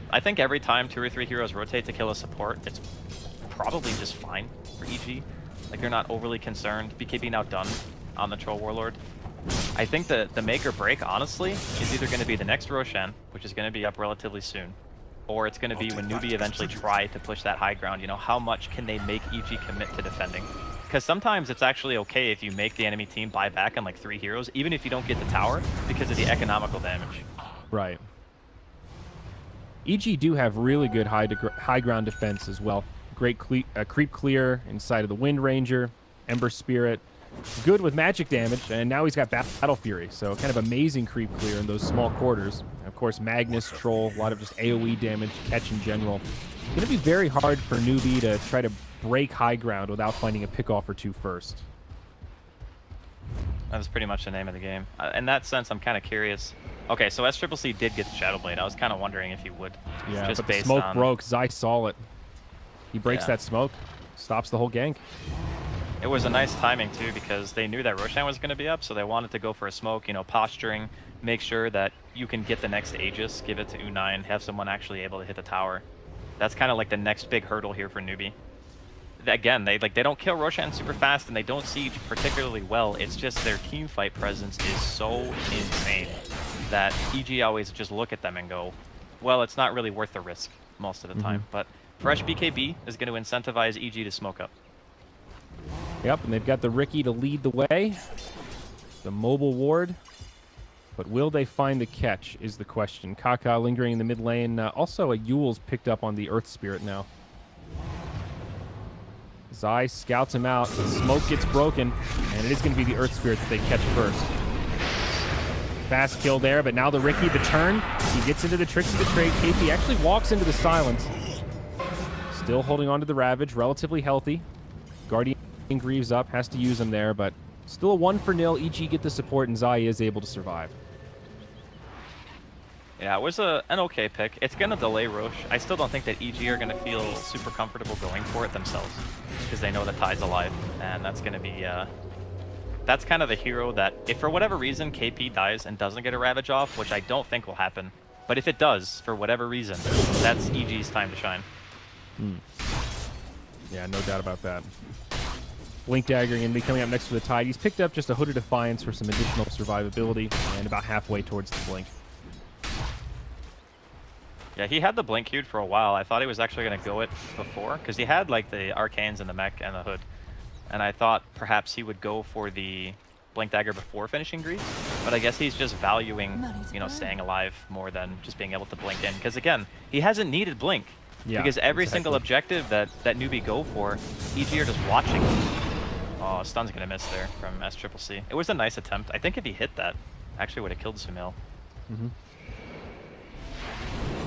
Speaker 1: I think every time 2 or 3 heroes rotate to kill a support, it's probably just fine for EG. Like, they're not overly concerned. BKB now done on the Troll Warlord. I think the make or break, honestly, is either going to be the next Roshan, which is going to be up relatively soon, or it's going to be when Newbee eventually try to push that high ground. You know, how much can they make EG commit to defending? Because sometimes it's actually okay if you make the enemy team buy back on like 3 heroes, even if you don't get the tower, because of the economical damage.
Speaker 2: Right. EG do have really good high ground defense as well. Great creep clear inside of the Wind Ranger, Ember Spirit. Good with magic damage, and now he's got Battle Fury, so kind of amazing creep clear in those small quarters. And of course, Magnus, Troll, a lot of just AoE damage, catch in general. It's going to be very hard for Newbee to try to break high ground without finding a pick-off or two first.
Speaker 1: That was pretty much the name of the game. In that sense, I'm kind of curious. Okay, so SCCC did get the Shadow Blade. I was kind of wondering if he would.
Speaker 2: Yeah,
Speaker 1: just
Speaker 2: but the
Speaker 1: based
Speaker 2: smoke
Speaker 1: on...
Speaker 2: broke. Zai saw it. He breaks that smoke, stops the whole gank.
Speaker 1: It was a nice timing, too, because they knew that Roshan was going to be up, so they wanted to go for a smoke, you know, posturing, make sure that you can get the next Aegis, give it to U9, have someone actually able to hit the tower. That's kind of like the next big hurdle here for Newbee. Again, they don't kill Roshan super fast, and they don't siege particularly well. It's just their team fight presence is so insane that EG always just look at them and go, well, it's not really worth the risk most of the time. But fresh BKB is going to incentivize EG to smoke up.
Speaker 2: Yep, and they've got the Riki to lead the way. The mobile ward. But will they find the catch is the question. Kaka lingering in the mid lane. Also, a Yule's picked up on the Earth Spirit now. Zai scouts him out. The smoke gets broken, and it is going to be the Earth Spirit that they catch first. Fast kill there, but now the Riki, the turn. He gets into the tricks of the trade. KP actually walks into the silence. Still holding on to the Ravage, relatively healthy. Guardian Greaves up, has to use him there, but still a 1-0. EG get the support, and Zai is able to survive.
Speaker 1: Yeah, it was an okay pick. It's going to delay Roche. I still don't think that EG are going to feel super comfortable going for it themselves, because they know the Tide's alive, and that's going to be... that's kind of the hero that, if for whatever reason KP dies and doesn't get a Ravage off, which I don't think will happen, but if it does, for whatever reason, that's EG's time to shine.
Speaker 2: Yeah, no doubt about that. Blink Dagger going to be coming up next for the Tide. He's picked up just a Hooded Defiance for some additional survivability, and about halfway towards the Blink.
Speaker 1: Yeah, he had the Blink queued for a while. I thought he was actually going to go it before, because he had like the Arcanes and the Mech and the Hood. And I thought perhaps he would go for the Blink Dagger before finishing Grease, but I guess he's just valuing, you know, staying alive more than just being able to blink in. Because again, he hasn't needed Blink. Yeah, because every single objective that Newbee go for, EG are just watching. Oh, Stun's going to miss there from SCCC. It was a nice attempt. I think if he hit that, actually would have killed Sumail.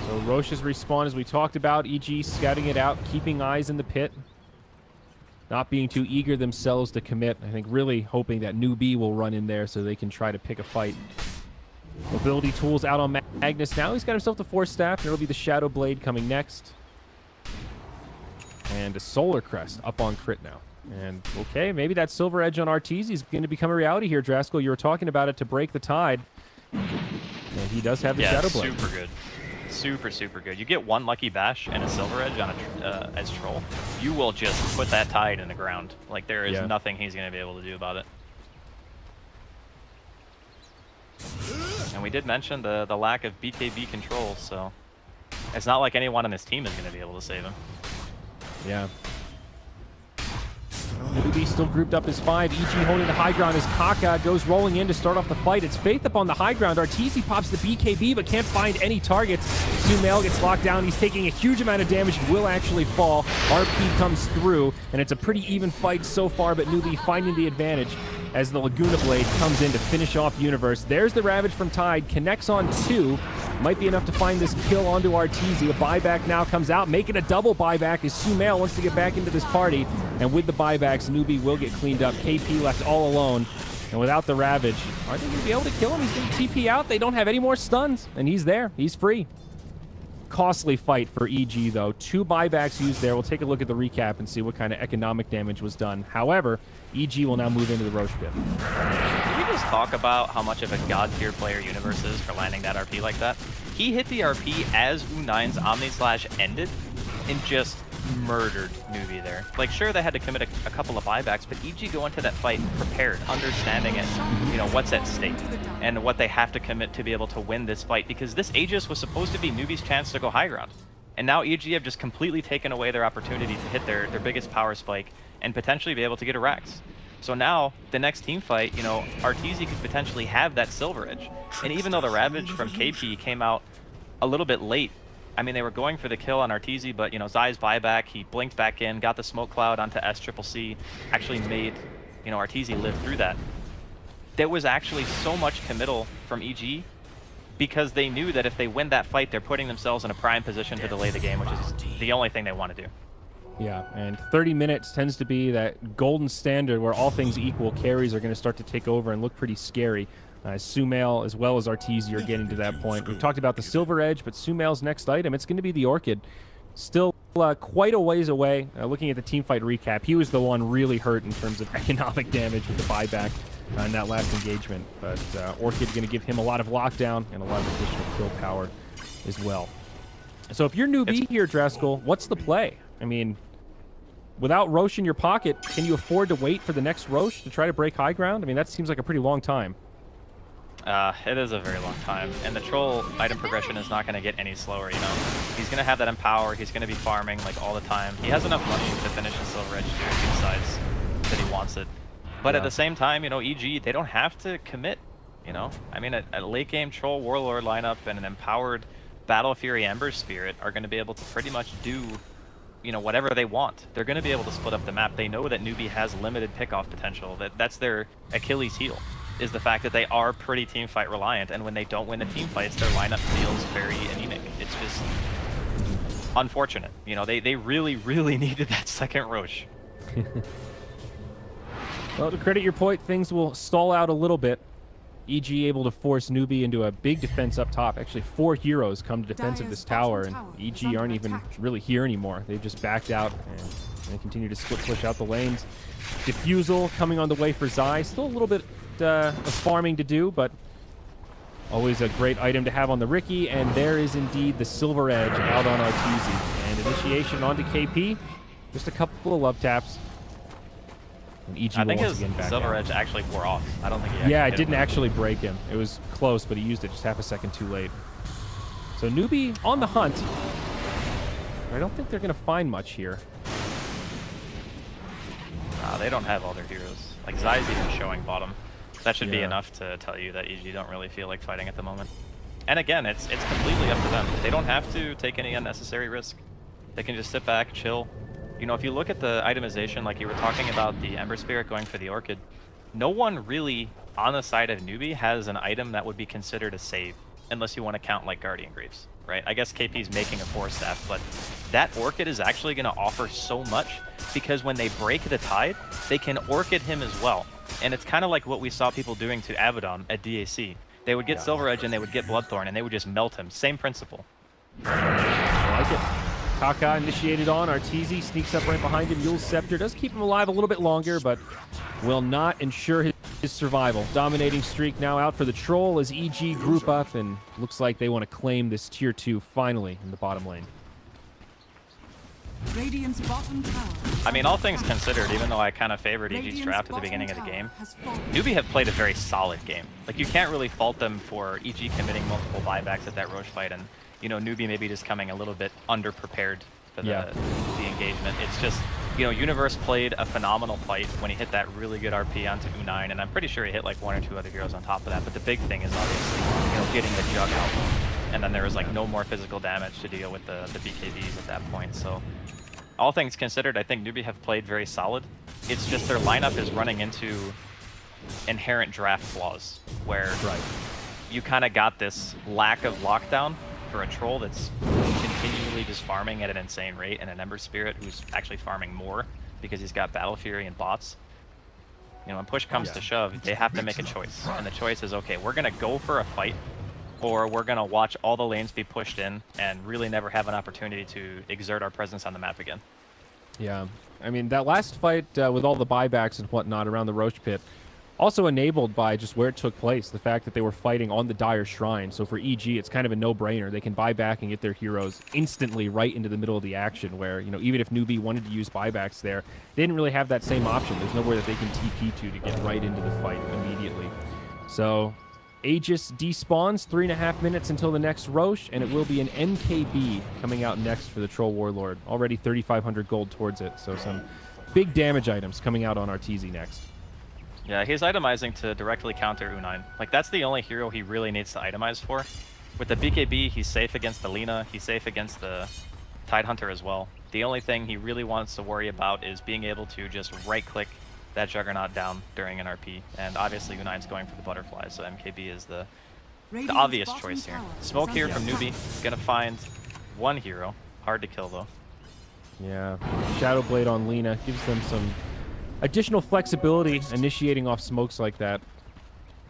Speaker 2: So Roche's respawn, as we talked about, EG scouting it out, keeping eyes in the pit. Not being too eager themselves to commit. I think really hoping that Newbee will run in there so they can try to pick a fight. Mobility tools out on Magnus. Now he's got himself the Force Staff, and it'll be the Shadow Blade coming next. And a Solar Crest up on crit now. And okay, maybe that Silver Edge on Arteezy is going to become a reality here, Draskell. You were talking about it to break the tide. And he does have the Shadow Blade.
Speaker 1: Super good. Super, super good. You get one Lucky Bash and a Silver Edge on a as Troll, you will just put that Tide in the ground. Like, there is nothing he's going to be able to do about it. And we did mention the lack of BKB control, so it's not like anyone on this team is going to be able to save him.
Speaker 2: Yeah. Newbee still grouped up as 5. EG holding the high ground as Kaka goes rolling in to start off the fight. It's Faith up on the high ground. Arteezy pops the BKB but can't find any targets. Sumail gets locked down. He's taking a huge amount of damage and will actually fall. RP comes through, and it's a pretty even fight so far, but Newbee finding the advantage as the Laguna Blade comes in to finish off Universe. There's the Ravage from Tide. Connects on 2. Might be enough to find this kill onto Arteezy. A buyback now comes out. Making a double buyback as Sumail wants to get back into this party. And with the buybacks, Newbee will get cleaned up. KP left all alone. And without the Ravage, are they going to be able to kill him? He's going to TP out. They don't have any more stuns. And he's there. He's free. Costly fight for EG, though. 2 buybacks used there. We'll take a look at the recap and see what kind of economic damage was done. However, EG will now move into the Roche pit.
Speaker 1: Can we just talk about how much of a god-tier player Universe is for landing that RP like that? He hit the RP as U9's Omni Slash ended in just murdered Newbee there. Like, sure, they had to commit a couple of buybacks, but EG go into that fight prepared, understanding it, you know, what's at stake, and what they have to commit to be able to win this fight, because this Aegis was supposed to be Newbee's chance to go high ground. And now EG have just completely taken away their opportunity to hit their biggest power spike and potentially be able to get a Rax. So now, the next team fight, you know, Arteezy could potentially have that Silver Edge. And even though the Ravage from KP came out a little bit late, I mean, they were going for the kill on Arteezy, but, you know, Zai's buyback, he blinked back in, got the smoke cloud onto SCCC, actually made, you know, Arteezy live through that. There was actually so much committal from EG because they knew that if they win that fight, they're putting themselves in a prime position to delay the game, which is the only thing they want to do.
Speaker 2: Yeah, and 30 minutes tends to be that golden standard where all things equal, carries are going to start to take over and look pretty scary. Sumail as well as Arteezy are getting to that point. We've talked about the Silver Edge, but Sumail's next item, it's going to be the Orchid. Still quite a ways away. Looking at the teamfight recap, he was the one really hurt in terms of economic damage with the buyback in that last engagement. But Orchid going to give him a lot of lockdown and a lot of additional kill power as well. So if you're Newbee here, Draskell, what's the play? I mean, without Roche in your pocket, can you afford to wait for the next Roche to try to break high ground? I mean, that seems like a pretty long time.
Speaker 1: It is a very long time, and the Troll item progression is not going to get any slower, you know? He's going to have that Empower, he's going to be farming, like, all the time. He has enough money to finish the Silver Edge too if he decides that he wants it. But at the same time, you know, EG, they don't have to commit, you know? I mean, a late game Troll Warlord lineup and an empowered Battle Fury Ember Spirit are going to be able to pretty much do, you know, whatever they want. They're going to be able to split up the map. They know that Newbee has limited pickoff potential. That's their Achilles heel, is the fact that they are pretty teamfight reliant, and when they don't win the team fights, their lineup feels very anemic. It's just unfortunate. You know, they really, really needed that second Roche.
Speaker 2: Well, to credit your point, things will stall out a little bit. EG able to force Newbee into a big defense up top. Actually, 4 heroes come to defense of this tower, and EG aren't even really here anymore. They've just backed out, and they continue to split push out the lanes. Diffusal coming on the way for Zai. Still a little bit of farming to do, but always a great item to have on the Riki. And there is indeed the Silver Edge out on Arteezy. And initiation onto KP. Just a couple of love taps. And EG
Speaker 1: I think
Speaker 2: will
Speaker 1: his
Speaker 2: once again back
Speaker 1: Silver
Speaker 2: out.
Speaker 1: Edge actually wore off. I don't think he
Speaker 2: Yeah, it
Speaker 1: hit
Speaker 2: didn't
Speaker 1: him.
Speaker 2: actually break him. It was close, but he used it just half a second too late. So Newbee on the hunt. I don't think they're going to find much here.
Speaker 1: Nah, they don't have all their heroes. Like, Zai's even showing bottom. That should be
Speaker 2: Yeah.
Speaker 1: enough to tell you that EG don't really feel like fighting at the moment. And again, it's completely up to them. They don't have to take any unnecessary risk. They can just sit back, chill. You know, if you look at the itemization, like you were talking about the Ember Spirit going for the Orchid, no one really on the side of Newbee has an item that would be considered a save, unless you want to count like Guardian Greaves, right? I guess KP's making a 4-staff, but that Orchid is actually going to offer so much, because when they break the tide, they can Orchid him as well. And it's kind of like what we saw people doing to Abaddon at DAC. They would get Silver Edge and they would get Bloodthorn, and they would just melt him. Same principle.
Speaker 2: I like it. Kaka initiated on. Arteezy sneaks up right behind him. Yule's Scepter does keep him alive a little bit longer, but will not ensure his survival. Dominating streak now out for the Troll as EG group up, and looks like they want to claim this tier 2 finally in the bottom lane.
Speaker 3: Radiant's bottom tower.
Speaker 1: I mean, all things considered, even though I kind of favored EG's draft at the beginning of the game, Newbee have played a very solid game. Like, you can't really fault them for EG committing multiple buybacks at that Roche fight, and, you know, Newbee maybe just coming a little bit underprepared for the engagement. It's just, you know, Universe played a phenomenal fight when he hit that really good RP onto U9, and I'm pretty sure he hit like 1 or 2 other heroes on top of that, but the big thing is obviously, you know, getting the jug out. And then there was like no more physical damage to deal with the BKBs at that point, so all things considered, I think Newbee have played very solid. It's just their lineup is running into inherent draft flaws, where you kind of got this lack of lockdown for a Troll that's continually just farming at an insane rate, and an Ember Spirit who's actually farming more because he's got Battle Fury and bots. You know, when push comes to shove, they have to make a choice. And the choice is, okay, we're going to go for a fight, or we're going to watch all the lanes be pushed in and really never have an opportunity to exert our presence on the map again.
Speaker 2: Yeah, I mean, that last fight with all the buybacks and whatnot around the Roche pit, Also enabled by just where it took place, the fact that they were fighting on the Dire Shrine. So for EG, it's kind of a no-brainer. They can buy back and get their heroes instantly right into the middle of the action where, you know, even if Newbee wanted to use buybacks there, they didn't really have that same option. There's nowhere that they can TP to get right into the fight immediately. So Aegis despawns 3.5 minutes until the next Roche, and it will be an MKB coming out next for the Troll Warlord. Already 3,500 gold towards it, so some big damage items coming out on Arteezy next.
Speaker 1: Yeah, he's itemizing to directly counter U9. Like, that's the only hero he really needs to itemize for. With the BKB, he's safe against the Lina, he's safe against the Tidehunter as well. The only thing he really wants to worry about is being able to just right-click that Juggernaut down during an RP. And obviously U9's going for the butterfly, so MKB is the obvious choice here. Smoke here from Newbee. Gonna find one hero. Hard to kill, though.
Speaker 2: Yeah, Shadow Blade on Lina gives them some additional flexibility initiating off smokes like that.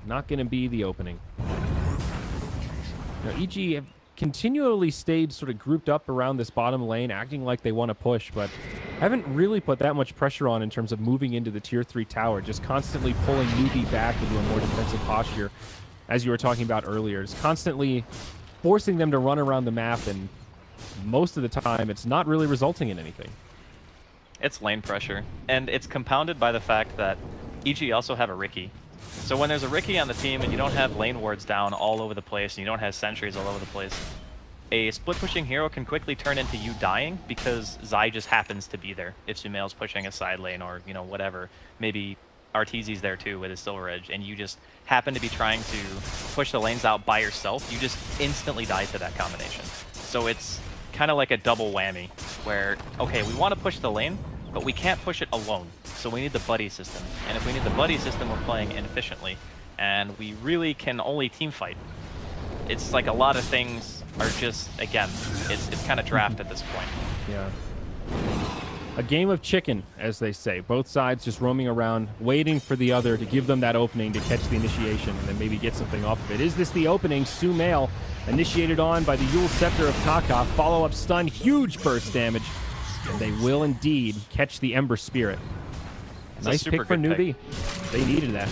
Speaker 2: Not going to be the opening. Now, EG have continually stayed sort of grouped up around this bottom lane, acting like they want to push, but haven't really put that much pressure on in terms of moving into the tier 3 tower, just constantly pulling Newbee back into a more defensive posture, as you were talking about earlier. Just constantly forcing them to run around the map, and most of the time, it's not really resulting in anything.
Speaker 1: It's lane pressure, and it's compounded by the fact that EG also have a Riki. So when there's a Riki on the team and you don't have lane wards down all over the place and you don't have sentries all over the place, a split pushing hero can quickly turn into you dying because Zai just happens to be there. If Sumail's pushing a side lane or, you know, whatever, maybe Arteezy's there too with his Silver Edge, and you just happen to be trying to push the lanes out by yourself, you just instantly die to that combination. So it's kind of like a double whammy where, okay, we want to push the lane, but we can't push it alone. So we need the buddy system. And if we need the buddy system, we're playing inefficiently. And we really can only team fight. It's like a lot of things are just, again, it's kind of draft at this point.
Speaker 2: Yeah. A game of chicken, as they say. Both sides just roaming around, waiting for the other to give them that opening to catch the initiation and then maybe get something off of it. Is this the opening? Sumail initiated on by the Yule Scepter of Kaka. Follow-up stun, huge burst damage. And they will indeed catch the Ember Spirit.
Speaker 1: It's
Speaker 2: nice pick for Newbee. They needed that.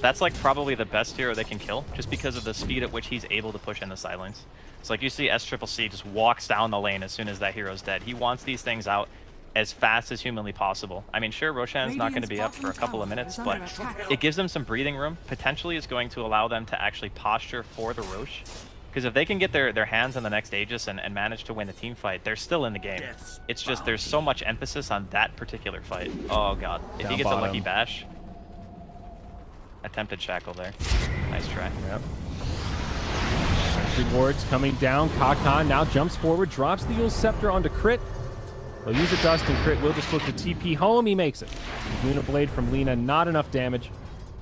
Speaker 1: That's like probably the best hero they can kill, just because of the speed at which he's able to push in the side lanes. It's like you see SCCC just walks down the lane as soon as that hero's dead. He wants these things out as fast as humanly possible. I mean, sure, Roshan's not going to be up for a couple of minutes, but it gives them some breathing room. Potentially is going to allow them to actually posture for the Roche. Because if they can get their hands on the next Aegis and manage to win the team fight, they're still in the game. It's just there's so much emphasis on that particular fight. Oh god. If he gets a lucky bash. Attempted shackle there. Nice try.
Speaker 2: Yep. Sentry wards coming down. Kaka now jumps forward, drops the Yule Scepter onto Crit. They'll use a Dust and Crit will just look to TP home. He makes it. Luna Blade from Lina, not enough damage.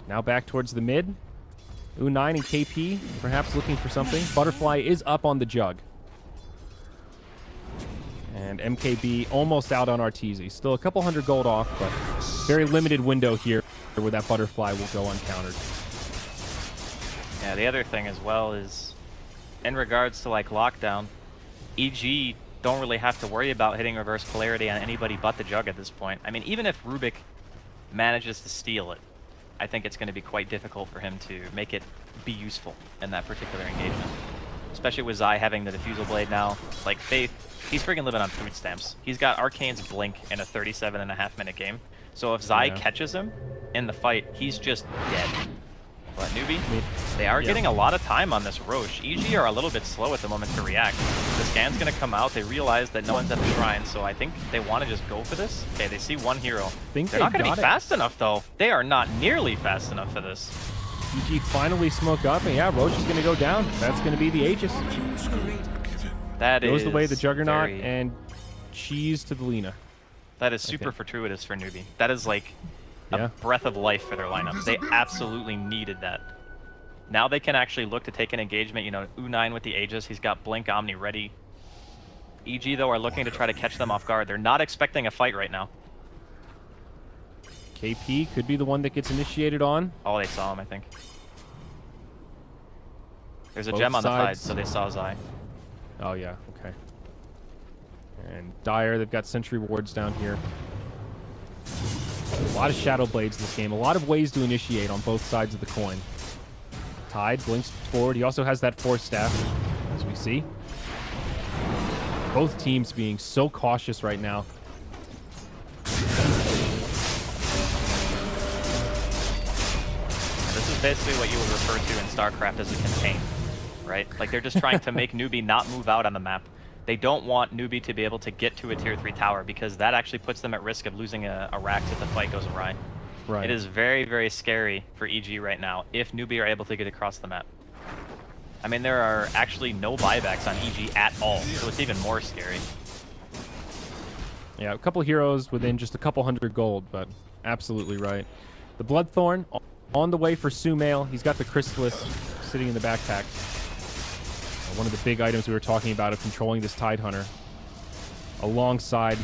Speaker 2: Now back towards the mid. U9 and KP, perhaps looking for something. Butterfly is up on the Jug. And MKB almost out on Arteezy. Still a couple hundred gold off, but very limited window here where that Butterfly will go uncountered.
Speaker 1: Yeah, the other thing as well is, in regards to like lockdown, EG don't really have to worry about hitting reverse polarity on anybody but the Jug at this point. I mean, even if Rubik manages to steal it, I think it's going to be quite difficult for him to make it be useful in that particular engagement. Especially with Zai having the Diffusal Blade now. Like, Faith, he's freaking living on food stamps. He's got Arcane's Blink in a 37.5-minute game. So if Zai catches him in the fight, he's just dead. But Newbee, they are getting a lot of time on this Roche. EG are a little bit slow at the moment to react. The scan's going to come out. They realize that no one's at the shrine, so I think they want to just go for this. Okay, they see one hero. They're not going to be fast enough, though. They are not nearly fast enough for this.
Speaker 2: EG finally smoke up, and yeah, Roche is going to go down. That's going to be the Aegis.
Speaker 1: That
Speaker 2: goes the way of the Juggernaut
Speaker 1: very...
Speaker 2: and cheese to the Lina.
Speaker 1: That is super fortuitous for Newbee. That is like a breath of life for their lineup. They absolutely needed that. Now they can actually look to take an engagement. You know, U9 with the Aegis. He's got Blink Omni ready. EG, though, are looking to try to catch them off guard. They're not expecting a fight right now.
Speaker 2: KP could be the one that gets initiated on.
Speaker 1: Oh, they saw him, I think. There's a gem on the side, so they saw Zai.
Speaker 2: Oh, yeah. Okay. And Dire, they've got sentry wards down here. A lot of Shadow Blades this game. A lot of ways to initiate on both sides of the coin. Tide blinks forward. He also has that Force Staff, as we see. Both teams being so cautious right now.
Speaker 1: This is basically what you would refer to in StarCraft as a contain, right? Like they're just trying to make Newbee not move out on the map. They don't want Newbee to be able to get to a tier 3 tower because that actually puts them at risk of losing a Rax if the fight goes awry.
Speaker 2: Right.
Speaker 1: It is very, very scary for EG right now if Newbee are able to get across the map. I mean, there are actually no buybacks on EG at all, so it's even more scary.
Speaker 2: Yeah, a couple heroes within just a couple hundred gold, but absolutely right. The Bloodthorn on the way for Sumail. He's got the Chrysalis sitting in the backpack. One of the big items we were talking about of controlling this Tidehunter. Alongside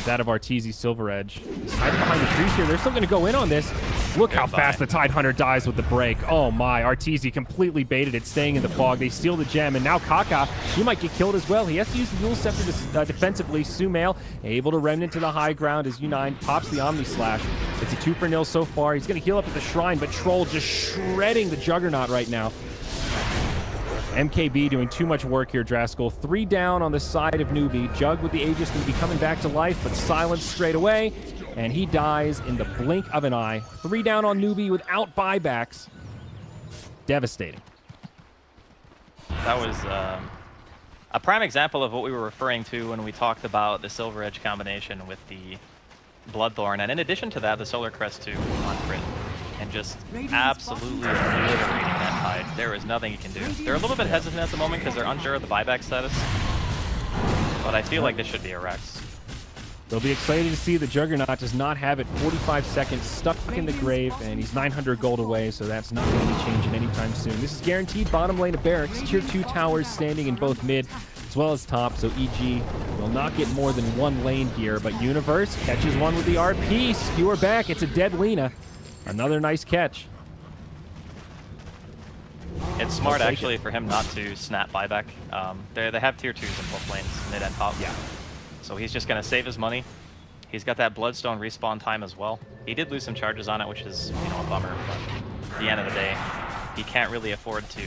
Speaker 2: that of Arteezy Silver Edge. He's hiding behind the trees here. They're still going to go in on this. Look how fast the Tidehunter dies with the break. Oh my, Arteezy completely baited it, staying in the fog. They steal the gem, and now Kaka, he might get killed as well. He has to use the Yule Scepter defensively. Sumail able to remnant to the high ground as U9 pops the Omni Slash. It's a 2-for-0 so far. He's going to heal up at the Shrine, but Troll just shredding the Juggernaut right now. MKB doing too much work here, Draskell. 3 down on the side of Newbee. Jug with the Aegis going to be coming back to life, but silenced straight away. And he dies in the blink of an eye. 3 down on Newbee without buybacks. Devastating.
Speaker 1: That was a prime example of what we were referring to when we talked about the Silver Edge combination with the Bloodthorn. And in addition to that, the Solar Crest too on crit. And just absolutely obliterating that Tide. There is nothing you can do. They're a little bit hesitant at the moment because they're unsure of the buyback status. But I feel like this should be a Rex.
Speaker 2: They'll be excited to see the Juggernaut does not have it. 45 seconds stuck in the grave, and he's 900 gold away, so that's not going to be changing anytime soon. This is guaranteed bottom lane of Barracks. Tier 2 towers standing in both mid as well as top, so EG will not get more than one lane here. But Universe catches one with the RP. Skewer back. It's a dead Lina. Another nice catch.
Speaker 1: It's smart actually for him not to snap buyback. They have tier 2s in both lanes, mid and top.
Speaker 2: Yeah.
Speaker 1: So he's just going to save his money. He's got that Bloodstone respawn time as well. He did lose some charges on it, which is, you know, a bummer. But at the end of the day, he can't really afford to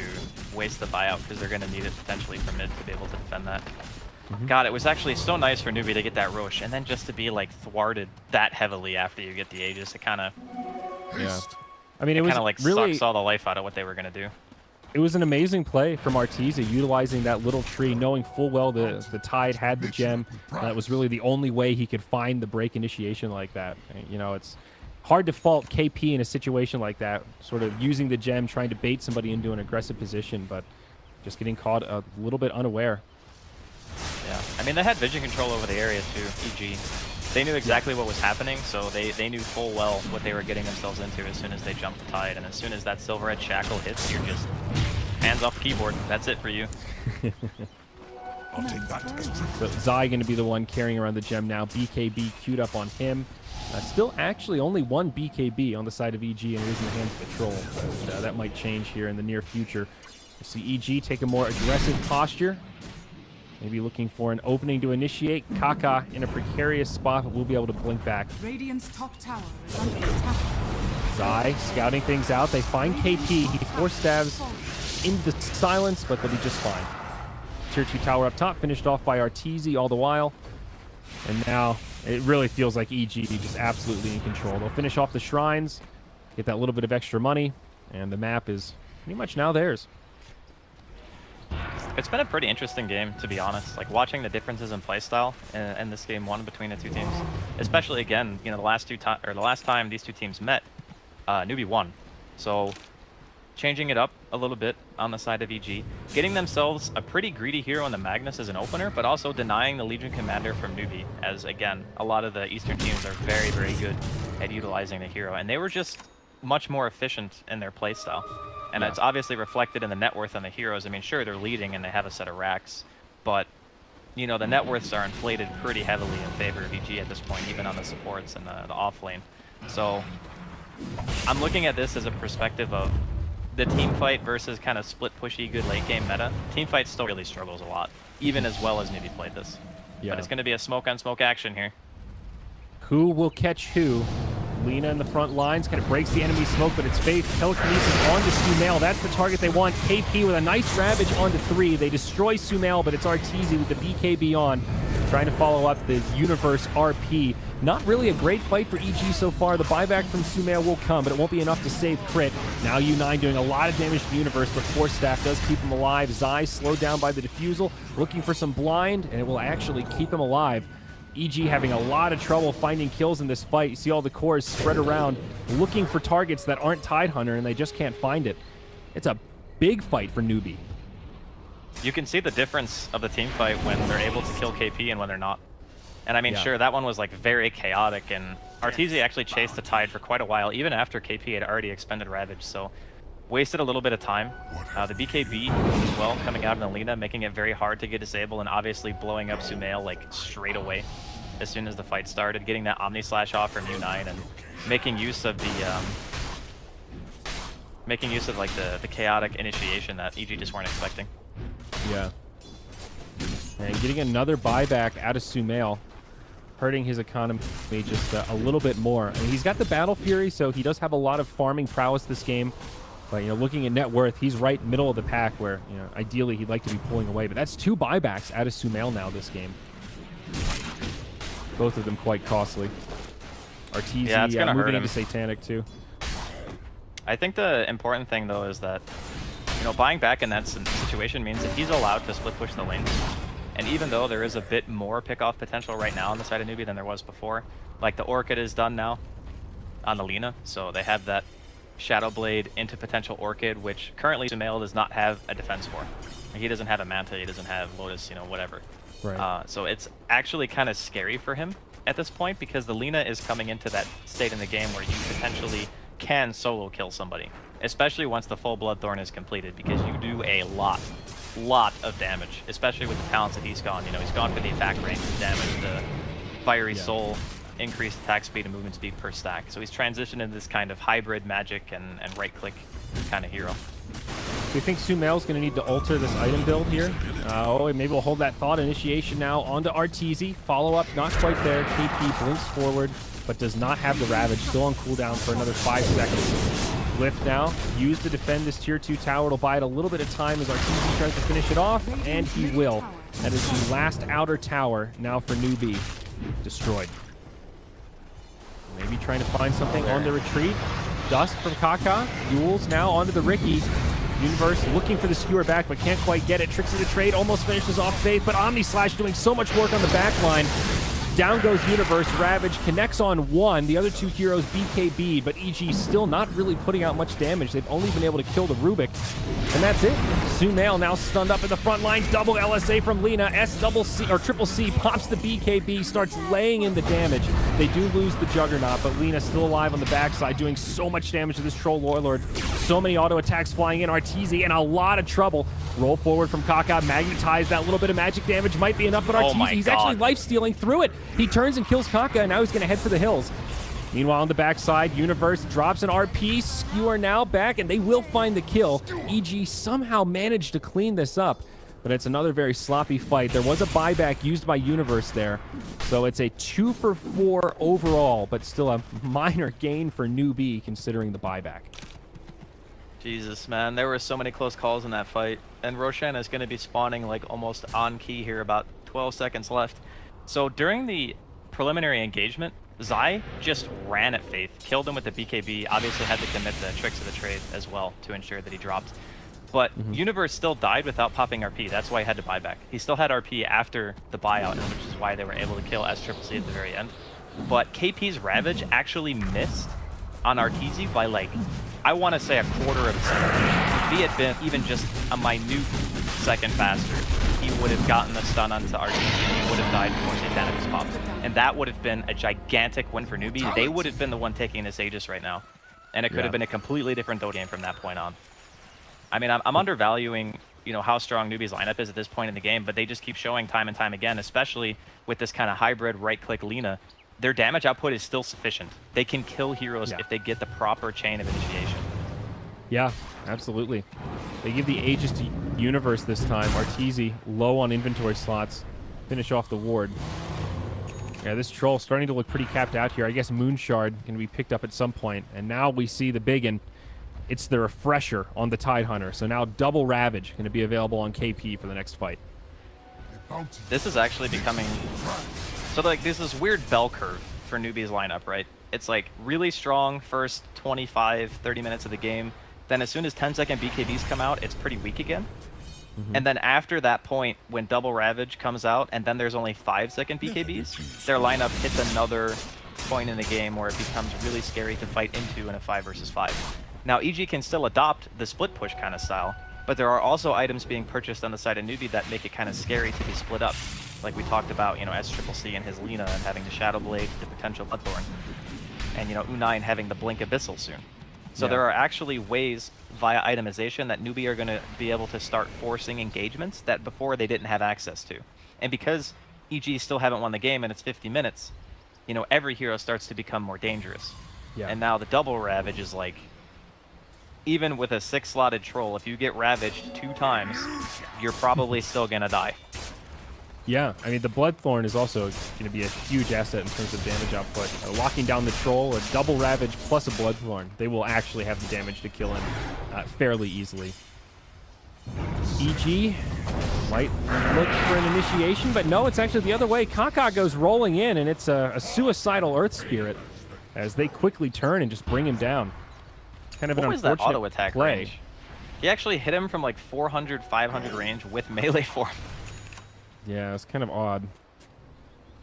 Speaker 1: waste the buyout because they're going to need it potentially for mid to be able to defend that. God, it was actually so nice for Newbee to get that Roche, and then just to be like thwarted that heavily after you get the Aegis, it kind of...
Speaker 2: Yeah. I mean, it was
Speaker 1: kind of like
Speaker 2: really
Speaker 1: sucks all the life out of what they were going to do.
Speaker 2: It was an amazing play from Arteezy, utilizing that little tree, knowing full well the Tide had the gem. That was really the only way he could find the break initiation like that. You know, it's hard to fault KP in a situation like that, sort of using the gem, trying to bait somebody into an aggressive position, but just getting caught a little bit unaware.
Speaker 1: Yeah, I mean, they had vision control over the area too, EG. They knew exactly what was happening, so they knew full well what they were getting themselves into as soon as they jumped the Tide. And as soon as that Silver Edge Shackle hits, you're just hands off the keyboard. That's it for you.
Speaker 4: I'll take that.
Speaker 2: So Zai going to be the one carrying around the gem now. BKB queued up on him. Still actually only one BKB on the side of EG, and it is in the hands of the Troll. But, that might change here in the near future. We'll see EG take a more aggressive posture. Maybe looking for an opening to initiate. Kaka in a precarious spot, but we'll be able to blink back.
Speaker 3: Radiant's top tower is under attack.
Speaker 2: Zai scouting things out. They find KP. He force stabs into the silence, but they'll be just fine. Tier 2 tower up top, finished off by Arteezy all the while. And now it really feels like EG just absolutely in control. They'll finish off the shrines, get that little bit of extra money, and the map is pretty much now theirs.
Speaker 1: It's been a pretty interesting game, to be honest. Like, watching the differences in playstyle in this game one between the two teams. Especially, again, you know, the last time these two teams met, Newbee won. So, changing it up a little bit on the side of EG. Getting themselves a pretty greedy hero in the Magnus as an opener, but also denying the Legion Commander from Newbee. As, again, a lot of the Eastern teams are very, very good at utilizing the hero. And they were just much more efficient in their playstyle. And it's obviously reflected in the net worth on the heroes. I mean, sure, they're leading and they have a set of racks, but, you know, the net worths are inflated pretty heavily in favor of EG at this point, even on the supports and the off lane. So I'm looking at this as a perspective of the team fight versus kind of split pushy good late game meta. Team fight still really struggles a lot, even as well as Newbee played this.
Speaker 2: Yeah.
Speaker 1: But it's going to be a smoke on smoke action here.
Speaker 2: Who will catch who? Lina in the front lines, kind of breaks the enemy smoke, but it's Faith. Telekinesis onto Sumail. That's the target they want. KP with a nice Ravage onto 3. They destroy Sumail, but it's Arteezy with the BKB on, trying to follow up the Universe RP. Not really a great fight for EG so far. The buyback from Sumail will come, but it won't be enough to save Crit. Now U9 doing a lot of damage to Universe, but Force Staff does keep him alive. Zai slowed down by the Diffusal, looking for some blind, and it will actually keep him alive. EG having a lot of trouble finding kills in this fight. You see all the cores spread around, looking for targets that aren't Tidehunter, and they just can't find it. It's a big fight for Newbee.
Speaker 1: You can see the difference of the team fight when they're able to kill KP and when they're not. And I mean, sure, that one was like very chaotic, and Arteezy actually chased the Tide for quite a while, even after KP had already expended Ravage, so wasted a little bit of time. The BKB as well coming out in Alina, making it very hard to get disabled, and obviously blowing up Sumail like straight away as soon as the fight started, getting that Omni Slash off from U9 and making use of the the chaotic initiation that EG just weren't expecting.
Speaker 2: Yeah. And getting another buyback out of Sumail, hurting his economy just a little bit more. I mean, he's got the Battle Fury, so he does have a lot of farming prowess this game. But, you know, looking at net worth, he's right middle of the pack where, you know, ideally he'd like to be pulling away. But that's 2 buybacks out of Sumail now this game. Both of them quite costly. Arteezy moving into Satanic too.
Speaker 1: I think the important thing, though, is that, you know, buying back in that situation means that he's allowed to split push the lane. And even though there is a bit more pick-off potential right now on the side of Newbee than there was before, like the Orchid is done now on the Lina, so they have that Shadow Blade into potential Orchid, which currently Sumail does not have a defense for. Like, he doesn't have a Manta, he doesn't have Lotus, you know, whatever.
Speaker 2: Right.
Speaker 1: So it's actually kind of scary for him at this point, because the Lina is coming into that state in the game where you potentially can solo kill somebody, especially once the full Bloodthorn is completed, because you do a lot of damage, especially with the talents that he's gone. You know, he's gone for the attack range damage, the Fiery Soul, increased attack speed and movement speed per stack. So he's transitioned into this kind of hybrid magic and right-click kind of hero.
Speaker 2: Do you think Sumail's going to need to alter this item build here? Maybe we'll hold that thought. Initiation now onto Arteezy. Follow-up, not quite there. KP blinks forward, but does not have the Ravage. Still on cooldown for another 5 seconds. Lift now. Used to defend this tier 2 tower. It'll buy it a little bit of time as Arteezy tries to finish it off, and he will. That is the last outer tower now for Newbee. Destroyed. Maybe trying to find something on the retreat. Dust from Kaka. Duels now onto the Riki. Universe looking for the skewer back, but can't quite get it. Tricks of the trade, almost finishes off Faith, but Omni Slash doing so much work on the back line. Down goes Universe. Ravage connects on 1. The other 2 heroes BKB'd, but EG still not really putting out much damage. They've only been able to kill the Rubik, and that's it. Sumail now stunned up in the front line. Double LSA from Lina. Triple C pops the BKB, starts laying in the damage. They do lose the Juggernaut, but Lina still alive on the backside, doing so much damage to this Troll Warlord. So many auto attacks flying in. Arteezy in a lot of trouble. Roll forward from Kaka. Magnetize. That little bit of magic damage might be enough, but Arteezy, he's actually life-stealing through it. He turns and kills Kaka, and now he's going to head for the hills. Meanwhile, on the backside, Universe drops an RP. Skewer now back, and they will find the kill. EG somehow managed to clean this up, but it's another very sloppy fight. There was a buyback used by Universe there, so it's a 2 for 4 overall, but still a minor gain for Newbee considering the buyback.
Speaker 1: Jesus, man, there were so many close calls in that fight, and Roshan is going to be spawning like almost on key here, about 12 seconds left. So during the preliminary engagement, Zai just ran at Faith, killed him with the BKB, obviously had to commit the tricks of the trade as well to ensure that he dropped. But Universe still died without popping RP, that's why he had to buy back. He still had RP after the buyout, which is why they were able to kill SCCC at the very end. But KP's Ravage actually missed on Arteezy by like, I want to say a quarter of a second. If he had been even just a minute second faster, he would have gotten the stun onto Arteezy and he would have died before Satanic was popped. And that would have been a gigantic win for Newbee. They would have been the one taking this Aegis right now. And it could have been a completely different Dota game from that point on. I mean, I'm undervaluing, you know, how strong Newbee's lineup is at this point in the game, but they just keep showing time and time again, especially with this kind of hybrid right-click Lina. Their damage output is still sufficient. They can kill heroes if they get the proper chain of initiation.
Speaker 2: Yeah, absolutely. They give the Aegis to Universe this time. Arteezy low on inventory slots. Finish off the ward. Yeah, this troll starting to look pretty capped out here. I guess Moonshard can be picked up at some point. And now we see the big one. It's the refresher on the Tidehunter. So now double Ravage going to be available on KP for the next fight.
Speaker 1: This is actually becoming... So like there's this weird bell curve for Newbee's lineup, right? It's like really strong first 25, 30 minutes of the game. Then as soon as 10-second BKBs come out, it's pretty weak again. And then after that point, when Double Ravage comes out, and then there's only 5-second BKBs, their lineup hits another point in the game where it becomes really scary to fight into in a 5 versus 5. Now, EG can still adopt the split push kind of style, but there are also items being purchased on the side of Newbee that make it kind of scary to be split up. Like we talked about, you know, SCCC and his Lina and having the Shadow Blade, the potential Bloodthorn, and, you know, U9 having the Blink Abyssal soon. So there are actually ways via itemization that Newbee are going to be able to start forcing engagements that before they didn't have access to. And because EG still haven't won the game and it's 50 minutes, you know, every hero starts to become more dangerous.
Speaker 2: Yeah.
Speaker 1: And now the double Ravage is like, even with a 6-slotted troll, if you get ravaged 2 times, you're probably still going to die.
Speaker 2: Yeah, I mean, the Bloodthorn is also going to be a huge asset in terms of damage output. Locking down the troll, a double Ravage plus a Bloodthorn, they will actually have the damage to kill him fairly easily. EG might look for an initiation, but no, it's actually the other way. Kaka goes rolling in, and it's a suicidal Earth Spirit as they quickly turn and just bring him down. Kind of
Speaker 1: What
Speaker 2: an
Speaker 1: was that
Speaker 2: unfortunate
Speaker 1: auto attack
Speaker 2: play.
Speaker 1: range? He actually hit him from like 400, 500 range with melee form.
Speaker 2: Yeah, it's kind of odd.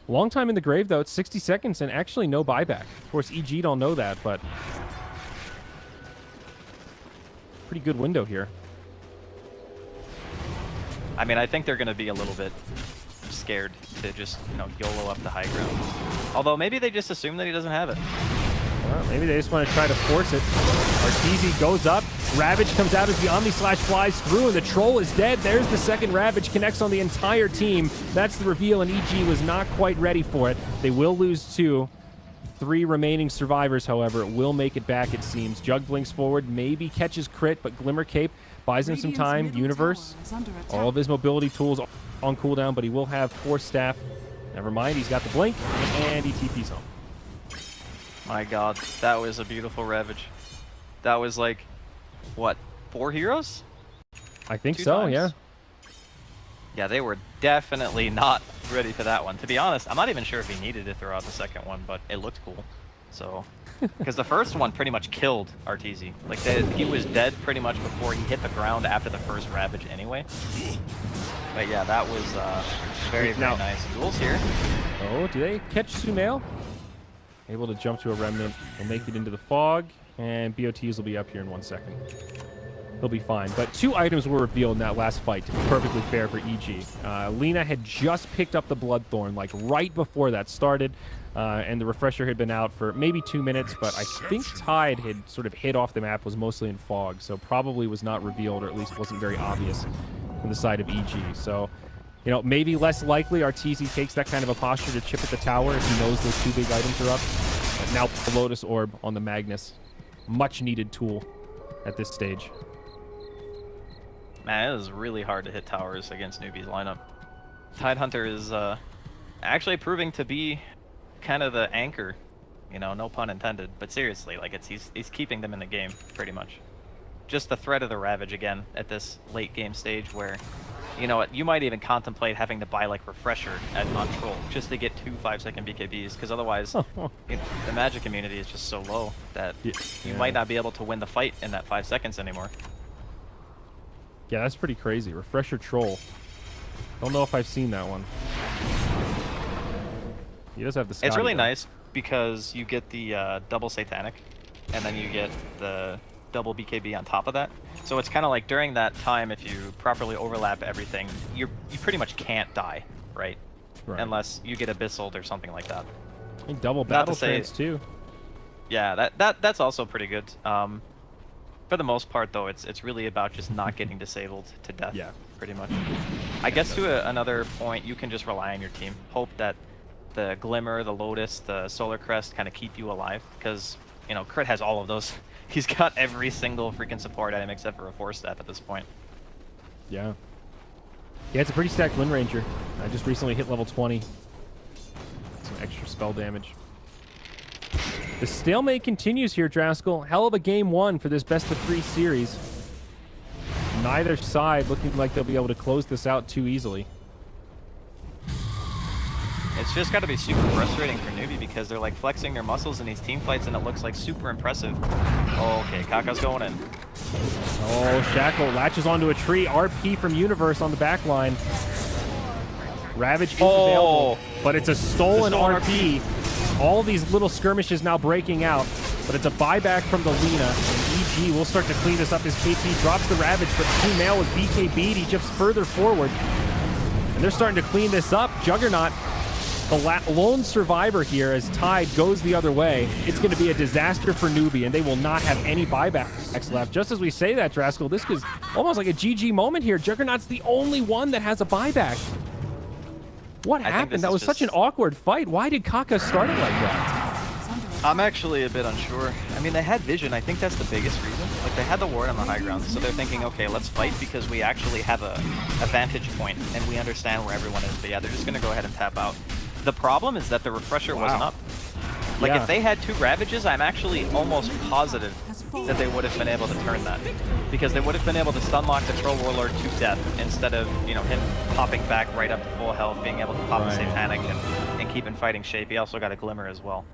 Speaker 2: Long time in the grave, though. It's 60 seconds and actually no buyback. Of course, EG don't know that, but pretty good window here.
Speaker 1: I mean, I think they're going to be a little bit scared to just, you know, YOLO up the high ground. Although maybe they just assume that he doesn't have it.
Speaker 2: Well, maybe they just want to try to force it. Arteezy goes up. Ravage comes out as the Omni Slash flies through, and the troll is dead. There's the second Ravage, connects on the entire team. That's the reveal, and EG was not quite ready for it. They will lose 2. 3 remaining survivors, however, will make it back, it seems. Jug blinks forward, maybe catches crit, but Glimmer Cape buys him some time. Universe, all of his mobility tools on cooldown, but he will have Force Staff. Never mind, he's got the blink, and he TP's home.
Speaker 1: My god, that was a beautiful Ravage. That was like, what, 4 heroes?
Speaker 2: I think
Speaker 1: 2
Speaker 2: so,
Speaker 1: times?
Speaker 2: yeah.
Speaker 1: Yeah, they were definitely not ready for that one. To be honest, I'm not even sure if he needed to throw out the second one, but it looked cool. So, because the first one pretty much killed Arteezy. Like, he was dead pretty much before he hit the ground after the first Ravage anyway. But yeah, that was very, very nice. Duels here.
Speaker 2: Oh, do they catch Sumail? Able to jump to a Remnant. Will make it into the fog, and BOTs will be up here in 1 second. He'll be fine. But 2 items were revealed in that last fight, to be perfectly fair for EG. Lina had just picked up the Bloodthorn, like right before that started, and the refresher had been out for maybe 2 minutes, but I think Tide had sort of hid off the map, was mostly in fog, so probably was not revealed, or at least wasn't very obvious from the side of EG. So, you know, maybe less likely Arteezy takes that kind of a posture to chip at the tower if he knows those 2 big items are up. But now the Lotus Orb on the Magnus. Much needed tool at this stage.
Speaker 1: Man, it is really hard to hit towers against Newbee's lineup. Tidehunter is actually proving to be kind of the anchor, you know, no pun intended, but seriously, like he's keeping them in the game pretty much. Just the threat of the Ravage again at this late game stage where, you know, you might even contemplate having to buy like Refresher on Troll just to get 2 5-second BKBs, because otherwise you know, the magic immunity is just so low that you might not be able to win the fight in that 5 seconds anymore.
Speaker 2: Yeah, that's pretty crazy. Refresher Troll. Don't know if I've seen that one. He does have the Scotty,
Speaker 1: It's really
Speaker 2: though.
Speaker 1: nice because you get the double Satanic, and then you get the double BKB on top of that. So it's kind of like during that time, if you properly overlap everything, you pretty much can't die, right? Unless you get Abyssal or something like that.
Speaker 2: I think double battle trance too.
Speaker 1: Yeah, that's also pretty good. For the most part, though, it's really about just not getting disabled to death. Yeah, pretty much. I guess to another point, you can just rely on your team. Hope that the Glimmer, the Lotus, the Solar Crest kind of keep you alive, because you know Crit has all of those. He's got every single freaking support item except for a Force Staff at this point.
Speaker 2: Yeah. Yeah, it's a pretty stacked Wind Ranger. I just recently hit level 20. Some extra spell damage. The stalemate continues here, Draskell. Hell of a game one for this best-of-3 series. Neither side looking like they'll be able to close this out too easily.
Speaker 1: It's just got to be super frustrating for Newbee because they're like flexing their muscles in these team fights and it looks like super impressive. Oh, okay, Kaka's going in.
Speaker 2: Oh, Shackle latches onto a tree. RP from Universe on the back line. Ravage is available, but it's a stolen RP. All these little skirmishes now breaking out, but it's a buyback from the Lina. And EG will start to clean this up as KP drops the Ravage, but 2 male with BKB'd. He jumps further forward. And they're starting to clean this up. Juggernaut, the lone survivor here as Tide goes the other way. It's going to be a disaster for Newbee, and they will not have any buybacks left. Just as we say that, Draskell, this is almost like a GG moment here. Juggernaut's the only one that has a buyback. What happened? That was such an awkward fight. Why did Kaka start it like that?
Speaker 1: I'm actually a bit unsure. I mean, they had vision. I think that's the biggest reason. Like, they had the ward on the high ground, so they're thinking, okay, let's fight because we actually have a vantage point and we understand where everyone is. But yeah, they're just going to go ahead and tap out. The problem is that the refresher wasn't up. Like, if they had 2 Ravages, I'm actually almost positive that they would have been able to turn that. Because they would have been able to stun lock the Troll Warlord to death instead of, you know, him popping back right up to full health, being able to pop the Satanic and keep in fighting shape. He also got a Glimmer as well.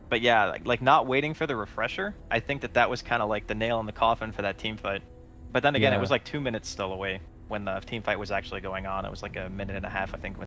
Speaker 1: But yeah, like not waiting for the refresher, I think that was kind of like the nail in the coffin for that team fight. But then again, it was like 2 minutes still away when the team fight was actually going on. It was like a minute and a half, I think,